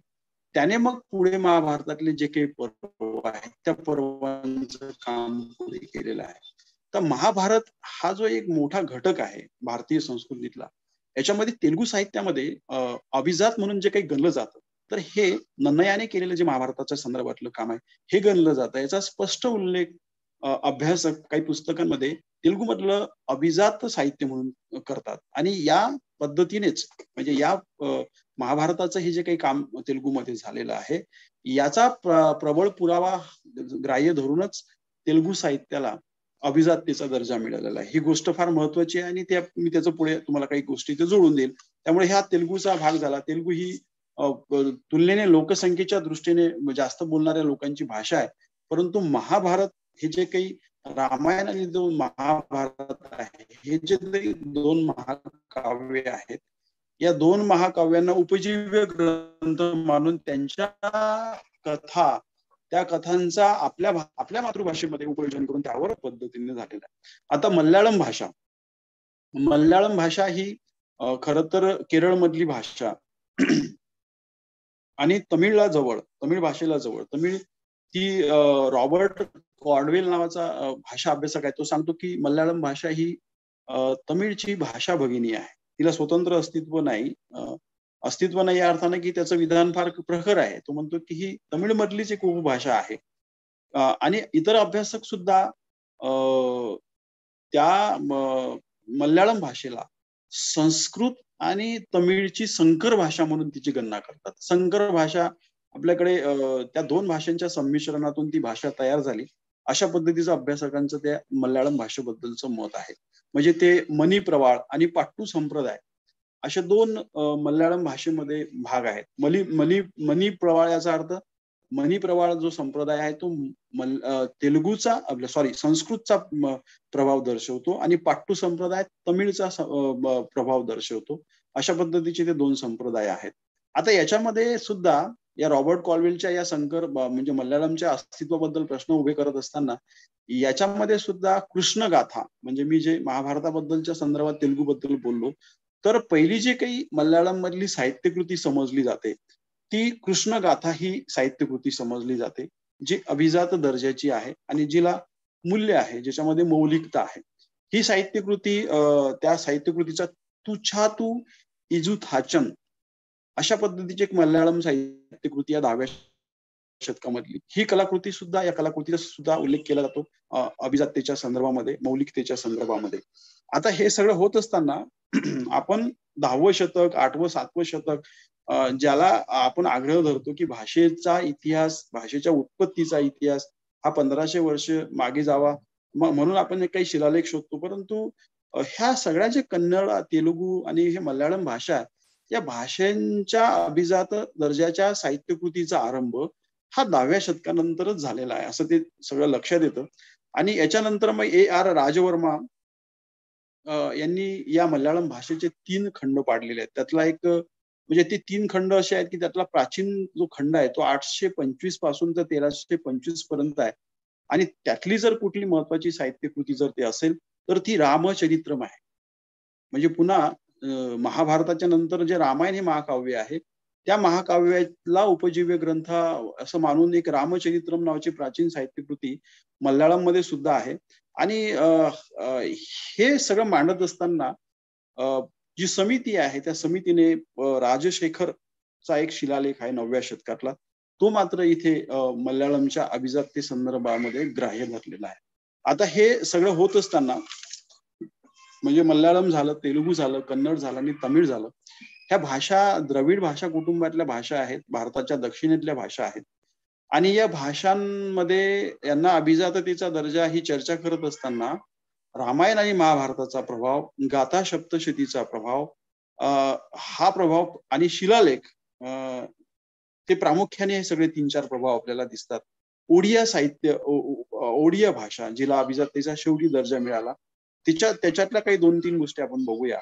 त्याने मग पुढे महाभारतातले जे काही पर्व आहेत त्या पर्वांचं काम पुढे केलेलं आहे. तर महाभारत हा जो एक मोठा घटक आहे भारतीय संस्कृतीतला, याच्यामध्ये तेलुगू साहित्यामध्ये अभिजात म्हणून जे काही गणलं जातं, तर हे नन्नयाने केलेलं जे महाभारताच्या संदर्भातलं काम आहे, हे गणलं जातं. याचा स्पष्ट उल्लेख अभ्यासक काही पुस्तकांमध्ये तेलुगूमधलं अभिजात साहित्य म्हणून करतात. आणि या पद्धतीनेच म्हणजे या महाभारताचं हे जे काही काम तेलुगूमध्ये झालेलं आहे, याचा प्रबळ पुरावा ग्राह्य धरूनच तेलुगू साहित्याला अभिजाततेचा दर्जा मिळालेला आहे. ही गोष्ट फार महत्वाची आहे आणि मी त्याचं पुढे तुम्हाला काही गोष्टी इथे जोडून देईल. त्यामुळे हा तेलुगूचा भाग झाला. तेलुगू ही तुलनेने लोकसंख्येच्या दृष्टीने जास्त बोलणाऱ्या लोकांची भाषा आहे. परंतु महाभारत हे जे काही रामायण आणि जो महाभारत आहे, हे जे दोन महाकाव्य आहेत, या दोन महाकाव्यांना उपजीव्य ग्रंथ मानून त्यांच्या कथा, त्या कथांचा आपल्या मातृभाषेमध्ये उपयोजन करून त्यावर पद्धतीने झालेला आहे. आता मल्याळम भाषा ही खरं तर केरळमधली भाषा आणि तमिळ भाषेला जवळ. ती रॉबर्ट कॉर्डवेल नावाचा भाषा अभ्यासक आहे. तो सांगतो की मल्याळम भाषा ही तमिळची भाषा भगिनी आहे. तिला स्वतंत्र अस्तित्व नाही. अस्तित्व नाही या अर्थाने की त्याचं विधान फार प्रखर आहे. तो म्हणतो की ही तमिळमधलीच एक उपभाषा आहे. आणि इतर अभ्यासक सुद्धा त्या मल्याळम भाषेला संस्कृत आणि तमिळची संकर भाषा म्हणून तिची गणना करतात. संकर भाषा आपल्याकडे त्या दोन भाषांच्या संमिश्रणातून ती भाषा तयार झाली. अशा पद्धतीचं अभ्यासकांचं त्या मल्याळम भाषेबद्दलचं मत आहे. म्हणजे ते मनी प्रवाळ आणि पाट्टू संप्रदाय अशा दोन मल्याळम भाषेमध्ये भाग आहेत. मनी प्रवाळ याचा अर्थ मनी प्रवाळ जो संप्रदाय आहे तो तेलुगूचा संस्कृतचा प्रभाव दर्शवतो आणि पाट्टू संप्रदाय तमिळचा प्रभाव दर्शवतो. अशा पद्धतीचे ते दोन संप्रदाय आहेत. आता याच्यामध्ये सुद्धा या रॉबर्ट कॉर्वेलच्या या संकर म्हणजे मल्याळमच्या अस्तित्वाबद्दल प्रश्न उभे करत असताना याच्यामध्ये सुद्धा कृष्णगाथा म्हणजे मी जे महाभारताबद्दलच्या संदर्भात तेलुगूबद्दल बोललो, तर पहिली जी काही मल्याळम मधली साहित्यकृती समजली जाते ती कृष्णगाथा ही साहित्यकृती समजली जाते, जी अभिजात दर्जाची आहे आणि जिला मूल्य आहे, ज्याच्यामध्ये मौलिकता आहे. ही साहित्यकृती त्या साहित्यकृतीचा तुछातू इजुथाचन अशा पद्धतीची एक मल्याळम साहित्यकृती या 10व्या शतकामधली. ही कलाकृती सुद्धा या कलाकृतीचा सुद्धा उल्लेख केला जातो अभिजाततेच्या संदर्भामध्ये, मौलिकतेच्या संदर्भामध्ये. आता हे सगळं होत असताना आपण 10वं शतक, 8वं, 7वं शतक ज्याला आपण आग्रह धरतो की भाषेचा इतिहास, भाषेच्या उत्पत्तीचा इतिहास हा 1500 वर्ष मागे जावा म्हणून आपण काही शिलालेख शोधतो. परंतु ह्या सगळ्या जे कन्नड, तेलुगू आणि हे मल्याळम भाषा आहे, या भाषांच्या अभिजात दर्जाच्या साहित्यकृतीचा आरंभ हा 10व्या शतकानंतरच झालेला आहे असं ते सगळं लक्षात येतं. आणि याच्यानंतर मग A.R. राजवर्मा यांनी या मल्याळम भाषेचे 3 खंड पाडलेले आहेत. त्यातला एक म्हणजे ते 3 खंड असे आहेत की त्यातला प्राचीन जो खंड आहे तो 825 पासून तर 1325 पर्यंत आहे. आणि त्यातली जर कुठली महत्वाची साहित्यकृती जर ते असेल तर ती रामचरित्रम आहे. म्हणजे पुन्हा महाभारताच्या नंतर जे रामायण हे महाकाव्य आहे, त्या महाकाव्याला उपजीव्य ग्रंथ असं मानून एक रामचरित्रम नावाची प्राचीन साहित्यकृती मल्याळम मध्ये सुद्धा आहे. आणि हे सगळं मांडत असताना जी समिती आहे त्या समितीने राजशेखरचा एक शिलालेख आहे 9व्या शतकातला, तो मात्र इथे मल्याळमच्या अभिजातते संदर्भामध्ये ग्राह्य धरलेला आहे. आता हे सगळं होत असताना म्हणजे मल्याळम झालं, तेलुगू झालं, कन्नड झालं आणि तमिळ झालं, ह्या भाषा द्रविड भाषा कुटुंबातल्या भाषा आहेत, भारताच्या दक्षिणेतल्या भाषा आहेत. आणि या भाषांमध्ये यांना अभिजाततेचा दर्जा ही चर्चा करत असताना रामायण आणि महाभारताचा प्रभाव, गाथा सप्तशतीचा प्रभाव, हा प्रभाव आणि शिलालेख ते प्रामुख्याने हे सगळे 3-4 प्रभाव आपल्याला दिसतात. ओडिया साहित्य, ओडिया भाषा जिला अभिजाततेचा शेवटी दर्जा मिळाला, त्याच्यातल्या काही 2-3 गोष्टी आपण बघूया.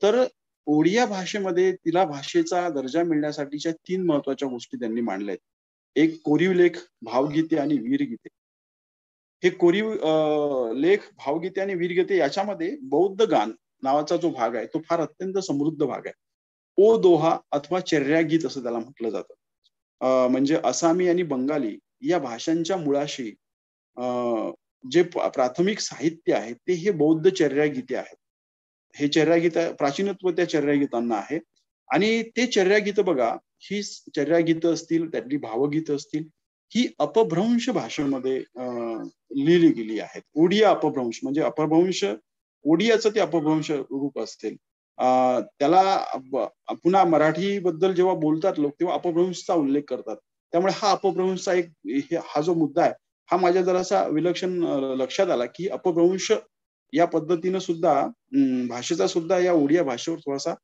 तर ओडिया भाषेमध्ये तिला भाषेचा दर्जा मिळण्यासाठीच्या 3 महत्वाच्या गोष्टी त्यांनी मांडल्या आहेत. एक कोरीव लेख, भावगीते आणि वीरगीते. हे कोरीव लेख, भावगीते आणि वीरगीते याच्यामध्ये बौद्ध गान नावाचा जो भाग आहे तो फार अत्यंत समृद्ध भाग आहे. ओ दोहा अथवा चर्या गीत असं त्याला म्हटलं जातं. म्हणजे आसामी आणि बंगाली या भाषांच्या मुळाशी अ, जे प्राथमिक साहित्य आहे ते हे बौद्ध चर्या गीते आहेत. हे चर्यागीत प्राचीनत्व त्या चर्यागीतांना आहे आणि ते चर्यागीतं बघा, ही चर्यागीतं असतील, त्यातली भावगीतं असतील, ही अपभ्रंश भाषेमध्ये लिहिली गेली आहेत. ओडिया अपभ्रंश म्हणजे अपभ्रंश ओडियाचं ते अपभ्रंश रूप असेल. त्याला पुन्हा मराठीबद्दल जेव्हा बोलतात लोक, तेव्हा अपभ्रंशचा उल्लेख करतात. त्यामुळे हा अपभ्रंशचा एक हा जो मुद्दा आहे, हा माझ्या जरासा विलक्षण लक्षात आला, की अपभ्रंश या पद्धतीनं सुद्धा भाषेचा सुद्धा या ओडिया भाषेवर थोडासा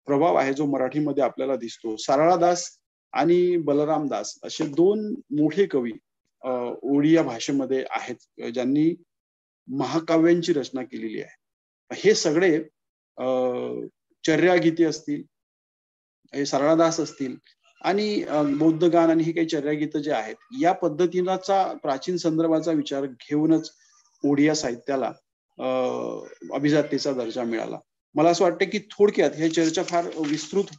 प्रभाव आहे, जो मराठीमध्ये आपल्याला दिसतो. सारळा दास आणि बलराम दास असे 2 मोठे कवी अ, ओडिया भाषेमध्ये आहेत, ज्यांनी महाकाव्यांची रचना केलेली आहे. हे सगळे अ, चर्यागीते असतील, हे सारळा दास असतील आणि बौद्ध गान आणि ही काही चर्यागीतं जे आहेत, या पद्धतीचा प्राचीन संदर्भाचा विचार घेऊनच ओडिया साहित्याला अ, अभिजात्येचा दर्जा मिळाला. मला असं वाटतं, की थोडक्यात ही चर्चा फार विस्तृत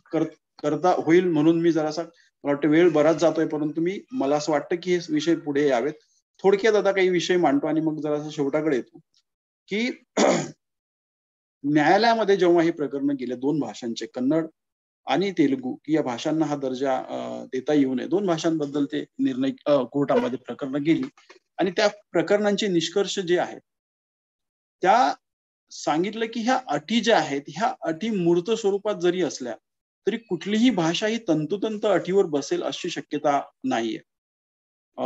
करता होईल म्हणून मी जरासा मला वाटतं वेळ बराच जातोय, परंतु मला असं वाटतं, की हे विषय पुढे यावेत. थोडक्यात आता काही विषय मांडतो आणि मग जरासा शेवटाकडे येतो, की न्यायालयामध्ये जेव्हा ही प्रकरणं गेले 2 भाषांचे कन्नड आणि तेलुगू या भाषांना हा दर्जा देता येऊ नये. 2 भाषांबद्दल ते निर्णय कोर्टामध्ये प्रकरणं गेली आणि त्या प्रकरणांचे निष्कर्ष जे आहेत, त्या सांगितलं की ह्या अटी ज्या आहेत, ह्या अटी मूर्त स्वरूपात जरी असल्या, तरी कुठलीही भाषा ही तंतोतंत अटीवर बसेल अशी शक्यता नाहीये. अ,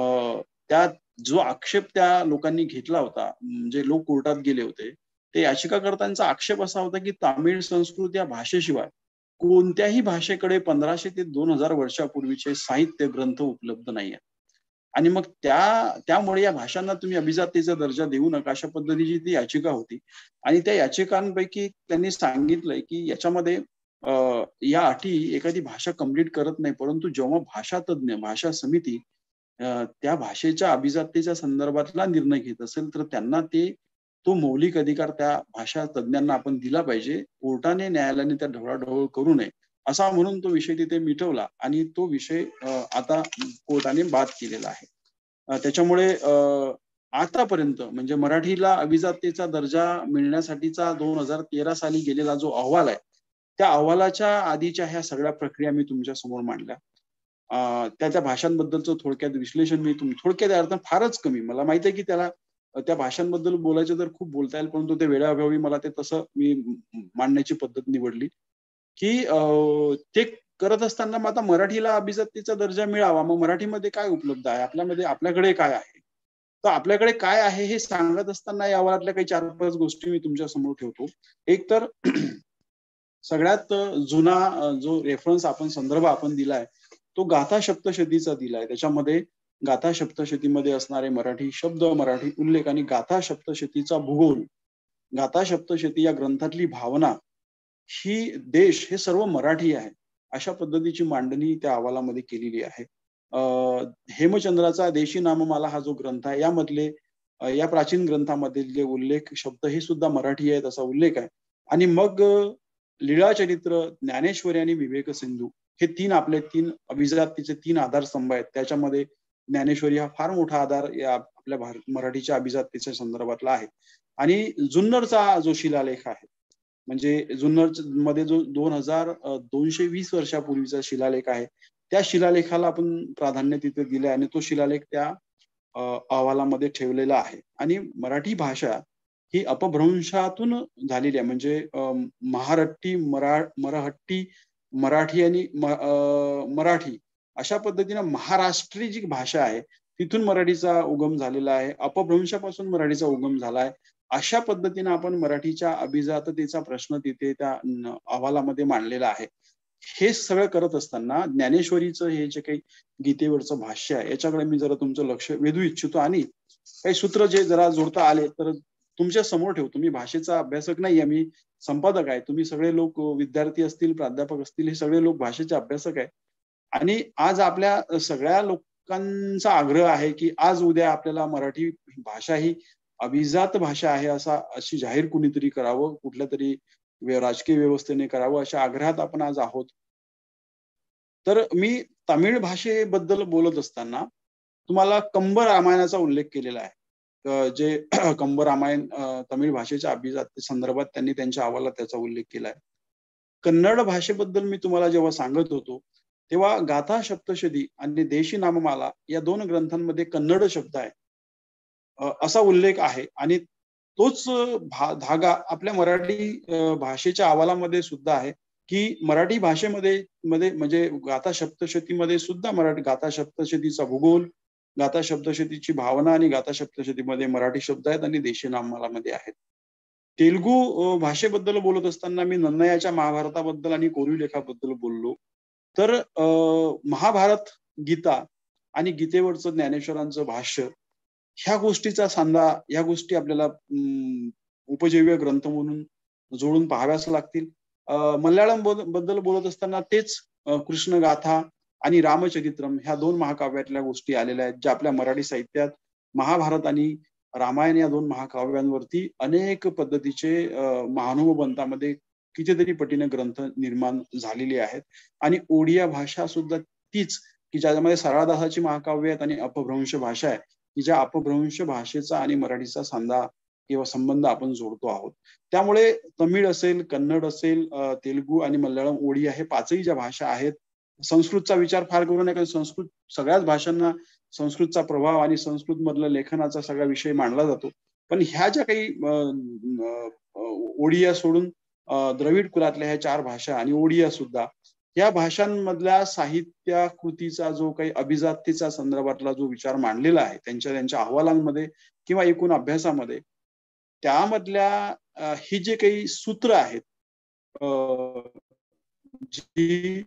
त्यात जो आक्षेप त्या लोकांनी घेतला होता, म्हणजे लोक कोर्टात गेले होते, ते याचिकाकर्त्यांचा आक्षेप असा होता की तामिळ संस्कृत या भाषेशिवाय कोणत्याही भाषेकडे 1500 ते 2000 वर्षापूर्वीचे साहित्य ग्रंथ उपलब्ध नाहीयेत. आणि मग त्यामुळे या भाषांना तुम्ही अभिजातीचा दर्जा देऊ नका, अशा पद्धतीची ती याचिका होती. आणि त्या याचिकांपैकी त्यांनी सांगितलंय, की याच्यामध्ये अ, या अटी एखादी भाषा कंप्लीट करत नाही. परंतु जेव्हा भाषा तज्ञ, भाषा समिती त्या भाषेच्या अभिजाततेच्या संदर्भातला निर्णय घेत असेल, तर त्यांना तो मौलिक अधिकार त्या भाषा तज्ञांना आपण दिला पाहिजे. कोर्टाने, न्यायालयाने त्या ढवळाढवळ करू नये, असा म्हणून तो विषय तिथे मिटवला आणि तो विषय आता कोर्टाने बाद केलेला आहे. त्याच्यामुळे आतापर्यंत म्हणजे मराठीला अभिजाततेचा दर्जा मिळण्यासाठीचा 2013 साली गेलेला जो अहवाल आहे, त्या अहवालाच्या आधीच्या ह्या सगळ्या प्रक्रिया मी तुमच्यासमोर मांडल्या. त्या भाषांबद्दलचं थोडक्यात विश्लेषण मी थोडक्यात अर्थात फारच कमी. मला माहिती आहे, की त्याला त्या भाषांबद्दल बोलायचं तर खूप बोलता येईल, परंतु ते वेळेअभावी मला ते तसं मी मांडण्याची पद्धत निवडली, की ते करत असताना मग आता मराठीला अभिजातीचा दर्जा मिळावा, मग मराठीमध्ये काय उपलब्ध आहे? आपल्याकडे काय आहे? तर आपल्याकडे काय आहे हे सांगत असताना या अहवालातल्या काही 4-5 गोष्टी मी तुमच्यासमोर ठेवतो. एक तर सगळ्यात जुना जो रेफरन्स संदर्भ आपण दिलाय, तो गाथा सप्तशतीचा दिलाय. त्याच्यामध्ये गाथा सप्तशतीमध्ये असणारे मराठी शब्द, मराठी उल्लेख आणि गाथा सप्तशतीचा भूगोल, गाथा सप्तशती या ग्रंथातली भावना, ही देश हे सर्व मराठी आहे. अशा पद्धतीची मांडणी त्या अहवालामध्ये केलेली आहे. अ, हेमचंद्राचा देशी नाममाला हा जो ग्रंथ आहे, यामधले या प्राचीन ग्रंथामधले उल्लेख शब्द हे सुद्धा मराठी आहेत असा उल्लेख आहे. आणि मग लीळाचरित्र, ज्ञानेश्वरी आणि विवेक सिंधू हे 3 अभिजातीचे 3 आधारस्तंभ आहेत. त्याच्यामध्ये ज्ञानेश्वरी हा फार मोठा आधार या आपल्या मराठीच्या अभिजातीच्या संदर्भातला आहे. आणि जुन्नरचा जो शिलालेख आहे, म्हणजे जुन्नर मध्ये जो 220 वर्षापूर्वीचा शिलालेख आहे, त्या शिलालेखाला आपण प्राधान्य तिथे दिलंय आणि तो शिलालेख त्या अहवालामध्ये ठेवलेला आहे. आणि मराठी भाषा ही अपभ्रंशातून झालेली आहे. म्हणजे महारट्टी, मरहट्टी, मराठी आणि मराठी अशा पद्धतीनं महाराष्ट्री जी भाषा आहे, तिथून मराठीचा उगम झालेला आहे. अपभ्रंशापासून मराठीचा उगम झाला आहे. अशा पद्धतीनं आपण मराठीच्या अभिजाततेचा प्रश्न तिथे त्या अहवालामध्ये मांडलेला आहे. हे सगळं करत असताना ज्ञानेश्वरीचं हे जे काही गीतेवरचं भाष्य आहे, याच्याकडे मी जरा तुमचं लक्ष वेधू इच्छितो आणि काही सूत्र जे जरा जोडता आले तर तुमच्या समोर ठेवतो. मी भाषेचा अभ्यासक नाहीये, मी संपादक आहे. तुम्ही सगळे लोक विद्यार्थी असतील, प्राध्यापक असतील, हे सगळे लोक भाषेचे अभ्यासक आहेत. आणि आज आपल्या सगळ्या लोकांचा आग्रह आहे, की आज उद्या आपल्याला मराठी भाषा ही अभिजात भाषा आहे अशी जाहीर कुणीतरी करावं. कुठल्यातरी राजकीय व्यवस्थेने करावं अशा आग्रहात आपण आज आहोत. तर मी तमिळ भाषेबद्दल बोलत असताना तुम्हाला कंब रामायणाचा उल्लेख केलेला आहे. जे कंब रामायण तमिळ भाषेच्या अभिजात संदर्भात त्यांनी त्यांच्या अहवालात त्याचा उल्लेख केलाय. कन्नड भाषेबद्दल मी तुम्हाला जेव्हा सांगत होतो, तेव्हा गाथा सप्तशती आणि देशी नाममाला या 2 ग्रंथांमध्ये कन्नड शब्द आहे. असा उल्लेख आहे आणि तोच धागा आपल्या मराठी भाषेच्या अहवालामध्ये सुद्धा आहे, की मराठी भाषेमध्ये म्हणजे गाथा सप्तशतीमध्ये सुद्धा मराठी गाथा सप्तशतीचा भूगोल, गाथा सप्तशतीची भावना आणि गाथा सप्तशतीमध्ये मराठी शब्द आहेत आणि देशी नाममालामध्ये आहेत. तेलुगू भाषेबद्दल बोलत असताना मी नन्नयाच्या महाभारताबद्दल आणि कोरीव लेखाबद्दल बोललो. तर महाभारत, गीता आणि गीतेवरचं ज्ञानेश्वरांचं भाष्य ह्या गोष्टीचा सांधा, ह्या गोष्टी आपल्याला उपजीव्य ग्रंथ म्हणून जोडून पाहाव्याच लागतील. मल्याळम बद्दल बोलत असताना तेच कृष्णगाथा आणि रामचरित्रम ह्या 2 महाकाव्यातल्या गोष्टी आलेल्या आहेत, ज्या आपल्या मराठी साहित्यात महाभारत आणि रामायण या 2 महाकाव्यांवरती अनेक पद्धतीचे महानुभावंतामध्ये कितीतरी पटीने ग्रंथ निर्माण झालेले आहेत. आणि ओडिया भाषा सुद्धा तीच, की ज्यामध्ये सरळदासाची महाकाव्य आहेत आणि अपभ्रंश भाषा आहे, की ज्या अपभ्रंश भाषेचा आणि मराठीचा सांधा किंवा संबंध आपण जोडतो आहोत. त्यामुळे तमिळ असेल, कन्नड असेल, तेलुगू आणि मल्याळम, ओडिया हे 5ही ज्या भाषा आहेत, संस्कृतचा विचार फार करू नये, कारण संस्कृत सगळ्याच भाषांना संस्कृतचा प्रभाव आणि संस्कृत मधला लेखनाचा सगळा विषय मांडला जातो. पण ह्या ज्या काही ओडिया सोडून द्रविड कुलातल्या ह्या 4 भाषा आणि ओडिया सुद्धा या भाषांमधल्या साहित्य कृतीचा जो काही अभिजाततेचा संदर्भातला जो विचार मांडलेला आहे त्यांच्या अहवालांमध्ये किंवा एकूण अभ्यासामध्ये, त्यामधल्या ही जे काही सूत्र आहेत, जी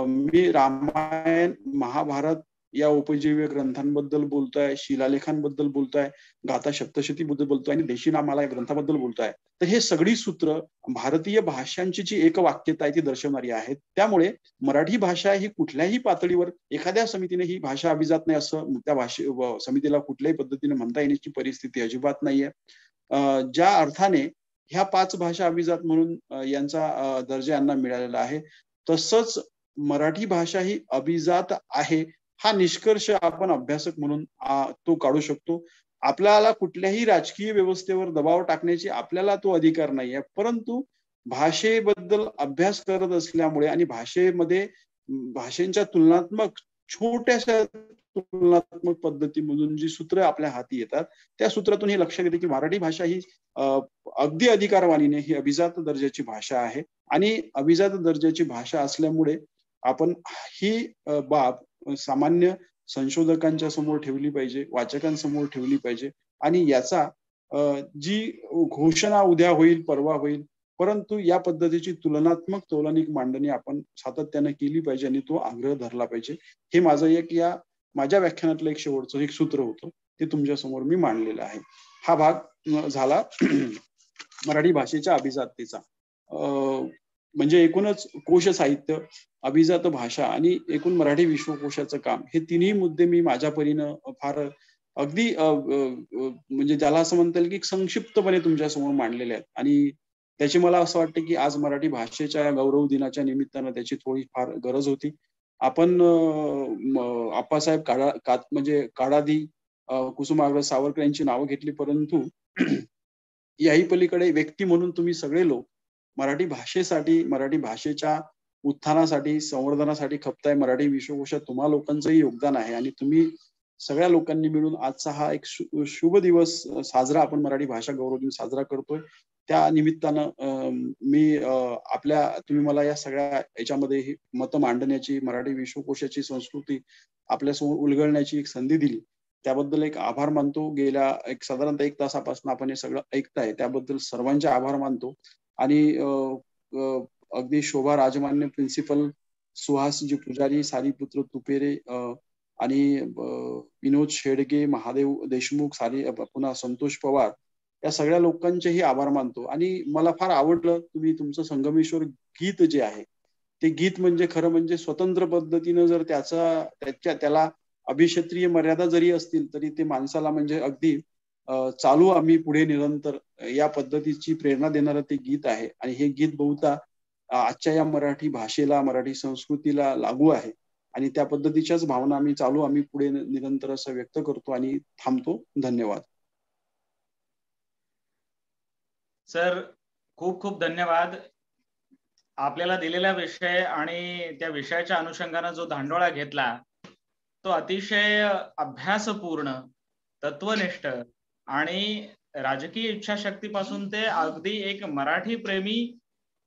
मी रामायण, महाभारत या उपजीव्य ग्रंथांबद्दल बोलतोय, शिलालेखांबद्दल बोलतोय, गाथा सप्तशतीबद्दल बोलतोय आणि देशी नामाला या ग्रंथाबद्दल बोलतोय, तर हे सगळी सूत्र भारतीय भाषांची जी एकवाक्यता आहे ती दर्शवणारी आहेत. त्यामुळे मराठी भाषा ही कुठल्याही पातळीवर एखाद्या समितीने ही भाषा अभिजात नाही असं त्या समितीला कुठल्याही पद्धतीने म्हणता येण्याची परिस्थिती अजिबात नाहीये. ज्या अर्थाने ह्या 5 भाषा अभिजात म्हणून यांचा दर्जा यांना मिळालेला आहे, तसंच मराठी भाषा ही अभिजात आहे हा निष्कर्ष आपण अभ्यासक म्हणून तो काढू शकतो. आपल्याला कुठल्याही राजकीय व्यवस्थेवर दबाव टाकण्याची आपल्याला तो अधिकार नाहीये, परंतु भाषेबद्दल अभ्यास करत असल्यामुळे आणि भाषेमध्ये भाषेंच्या तुलनात्मक छोट्याशा तुलनात्मक पद्धतीमधून जी सूत्र आपल्या हाती येतात, त्या सूत्रातून हे लक्षात येते की मराठी भाषा ही अगदी अधिकारवाणीने ही अभिजात दर्जाची भाषा आहे आणि अभिजात दर्जाची भाषा असल्यामुळे आपण ही बाब सामान्य संशोधकांच्या समोर ठेवली पाहिजे, वाचकांसमोर ठेवली पाहिजे आणि याचा जी घोषणा उद्या होईल, परवा होईल, परंतु या पद्धतीची तुलनात्मक तौलनिक मांडणी आपण सातत्याने केली पाहिजे आणि तो आग्रह धरला पाहिजे. हे माझं या माझ्या व्याख्यानातलं एक शेवटचं एक सूत्र होतं, ते तुमच्या समोर मी मांडलेलं आहे. हा भाग झाला मराठी भाषेच्या अभिजाततेचा. म्हणजे एकूणच कोश साहित्य, अभिजात भाषा आणि एकूण मराठी विश्वकोशाचं काम, हे तिन्ही मुद्दे मी माझ्या परीनं फार अगदी म्हणजे ज्याला असं म्हणता येईल की संक्षिप्तपणे तुमच्या समोर मांडलेले आहेत आणि त्याची मला असं वाटतं की आज मराठी भाषेच्या गौरव दिनाच्या निमित्तानं त्याची थोडी फार गरज होती. आपण आप्पासाहेब म्हणजे काळादी, कुसुमाग्रज सावरकर यांची नावं घेतली, परंतु याही पलीकडे व्यक्ती म्हणून तुम्ही सगळे लोक मराठी भाषेसाठी, मराठी भाषेच्या उत्थानासाठी, संवर्धनासाठी खपताय. मराठी विश्वकोशात तुम्हा लोकांचंही योगदान आहे आणि तुम्ही सगळ्या लोकांनी मिळून आजचा हा एक शुभ दिवस साजरा, आपण मराठी भाषा गौरव दिन साजरा करतोय. त्या निमित्तानं मी तुम्ही मला या सगळ्या याच्यामध्ये मतं मांडण्याची, मराठी विश्वकोशाची संस्कृती आपल्यासमोर उलगडण्याची एक संधी दिली, त्याबद्दल एक आभार मानतो. गेल्या साधारणतः 1 तासापासून आपण हे सगळं ऐकताय त्याबद्दल सर्वांचे आभार मानतो. आणि अगदी शोभा राजमान्य प्रिन्सिपल, सुहासजी पुजारी, सारीपुत्र तुपेरे आणि विनोद शेडगे, महादेव देशमुख, पुन्हा संतोष पवार, या सगळ्या लोकांचेही आभार मानतो. आणि मला फार आवडलं तुम्ही तुमचं संगमेश्वर गीत जे आहे ते गीत, म्हणजे खरं म्हणजे स्वतंत्र पद्धतीनं जर त्याला अभिक्षत्रीय मर्यादा जरी असतील तरी ते माणसाला म्हणजे अगदी चालू आम्ही पुढे निरंतर या पद्धतीची प्रेरणा देणारं ते गीत आहे आणि हे गीत बहुधा आजच्या या मराठी भाषेला, मराठी संस्कृतीला लागू आहे आणि त्या पद्धतीच्याच भावना आम्ही पुढे निरंतर असं व्यक्त करतो आणि थांबतो. धन्यवाद. सर, खूप खूप धन्यवाद. आपल्याला दिलेला विषय आणि त्या विषयाच्या अनुषंगाने जो धांडोळा घेतला तो अतिशय अभ्यासपूर्ण, तत्वनिष्ठ आणि राजकीय इच्छाशक्तीपासून ते अगदी एक मराठी प्रेमी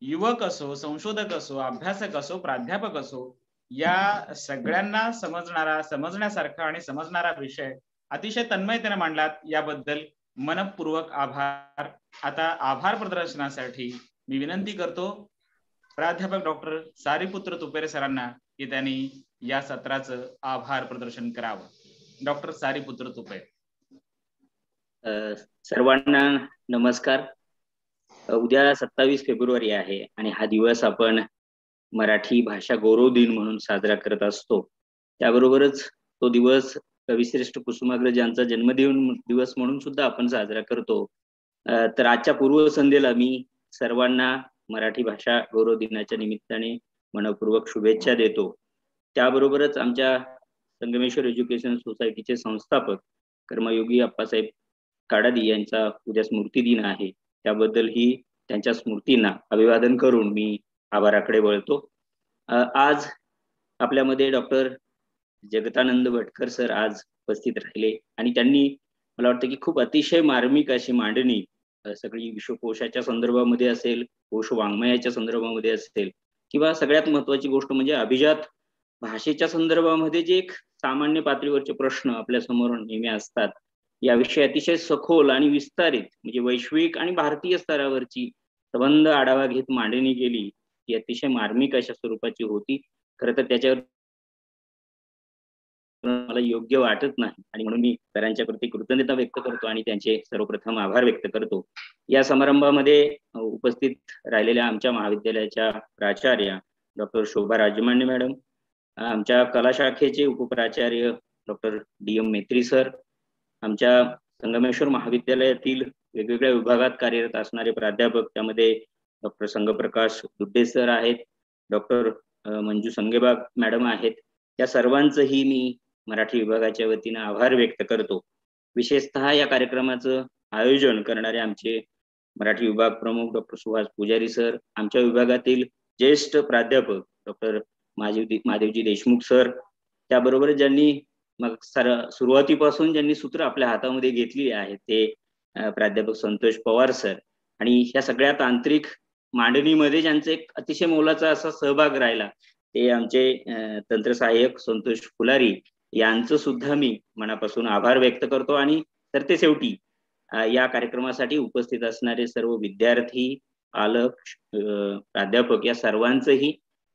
युवक असो, संशोधक असो, अभ्यासक असो, प्राध्यापक असो, या सगळ्यांना समजण्यासारखा आणि समजणारा विषय अतिशय तन्मयतेने मांडलात. याबद्दल मनपूर्वक आभार. आता आभार प्रदर्शनासाठी मी विनंती करतो प्राध्यापक डॉक्टर सारीपुत्र तुपेरे सरांना की त्यांनी या सत्राचं आभार प्रदर्शन करावं. डॉक्टर सारीपुत्र तुपेरे. सर्वांना नमस्कार. उद्या 27 फेब्रुवारी आहे आणि हा दिवस आपण मराठी भाषा गौरव दिन म्हणून साजरा करत असतो. त्याबरोबरच तो दिवस कविश्रेष्ठ कुसुमाग्रज यांचा जन्मदिवस म्हणून सुद्धा आपण साजरा करतो. तर आजच्या पूर्वसंध्येला मी सर्वांना मराठी भाषा गौरव दिनाच्या निमित्ताने मनपूर्वक शुभेच्छा देतो. त्याबरोबरच आमच्या संगमेश्वर एज्युकेशन सोसायटीचे संस्थापक कर्मयोगी अप्पासाहेब काडादी यांचा उद्या स्मृती दिन आहे. त्याबद्दल ही त्यांच्या स्मृतींना अभिवादन करून मी आभाराकडे वळतो. आज आपल्यामध्ये डॉक्टर जगतानंद भटकर सर आज उपस्थित राहिले आणि त्यांनी मला वाटतं की खूप अतिशय मार्मिक अशी मांडणी सगळी विश्वकोशाच्या संदर्भामध्ये असेल, कोश वाङ्मयाच्या संदर्भामध्ये असेल किंवा सगळ्यात महत्वाची गोष्ट म्हणजे अभिजात भाषेच्या संदर्भामध्ये जे एक सामान्य पातळीवरचे प्रश्न आपल्या समोर नेहमी असतात याविषयी अतिशय सखोल आणि विस्तारित म्हणजे वैश्विक आणि भारतीय स्तरावरची संबंध आढावा घेत मांडणी केली ती अतिशय मार्मिक अशा स्वरूपाची होती. खरं तर त्याच्यावर मला योग्य वाटत नाही आणि म्हणून मी सरांच्या प्रती कृतज्ञता व्यक्त करतो आणि त्यांचे सर्वप्रथम आभार व्यक्त करतो. या समारंभामध्ये उपस्थित राहिलेल्या आमच्या महाविद्यालयाच्या प्राचार्या डॉक्टर शोभा राजमान्य मॅडम, आमच्या कला शाखेचे उपप्राचार्य डॉक्टर DM मेत्री सर, आमच्या संगमेश्वर महाविद्यालयातील वेगवेगळ्या विभागात कार्यरत असणारे प्राध्यापक, त्यामध्ये डॉक्टर संगप्रकाश दुड्डे सर आहेत, डॉक्टर मंजू संगेबाग मॅडम आहेत, या सर्वांचंही मी मराठी विभागाच्या वतीने आभार व्यक्त करतो. विशेषतः या कार्यक्रमाचं आयोजन करणारे आमचे मराठी विभाग प्रमुख डॉक्टर सुहास पुजारी सर, आमच्या विभागातील ज्येष्ठ प्राध्यापक डॉक्टर महादेवजी देशमुख सर, त्याबरोबर ज्यांनी मग सुरुवातीपासून ज्यांनी सूत्र आपल्या हातामध्ये घेतली आहेत ते प्राध्यापक संतोष पवार सर, आणि ह्या सगळ्या तांत्रिक मांडणीमध्ये ज्यांचा एक अतिशय मोलाचा असा सहभाग राहिला ते आमचे तंत्र सहाय्यक संतोष फुलारी यांचं सुद्धा मी मनापासून आभार व्यक्त करतो. आणि सरतेशेवटी या कार्यक्रमासाठी उपस्थित असणारे सर्व विद्यार्थी, पालक, प्राध्यापक या सर्वांचंही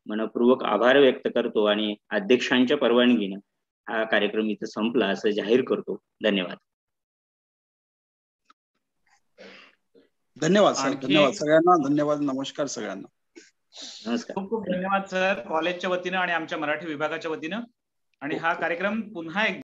मनपूर्वक आभार व्यक्त करतो आणि अध्यक्षांच्या परवानगीने हा कार्यक्रम इथं संपला असं जाहीर करतो. धन्यवाद. धन्यवाद सर. धन्यवाद सगळ्यांना. धन्यवाद. नमस्कार सगळ्यांना. नमस्कार. खूप खूप धन्यवाद सर, कॉलेजच्या वतीनं आणि आमच्या मराठी विभागाच्या वतीनं. आणि हा कार्यक्रम पुन्हा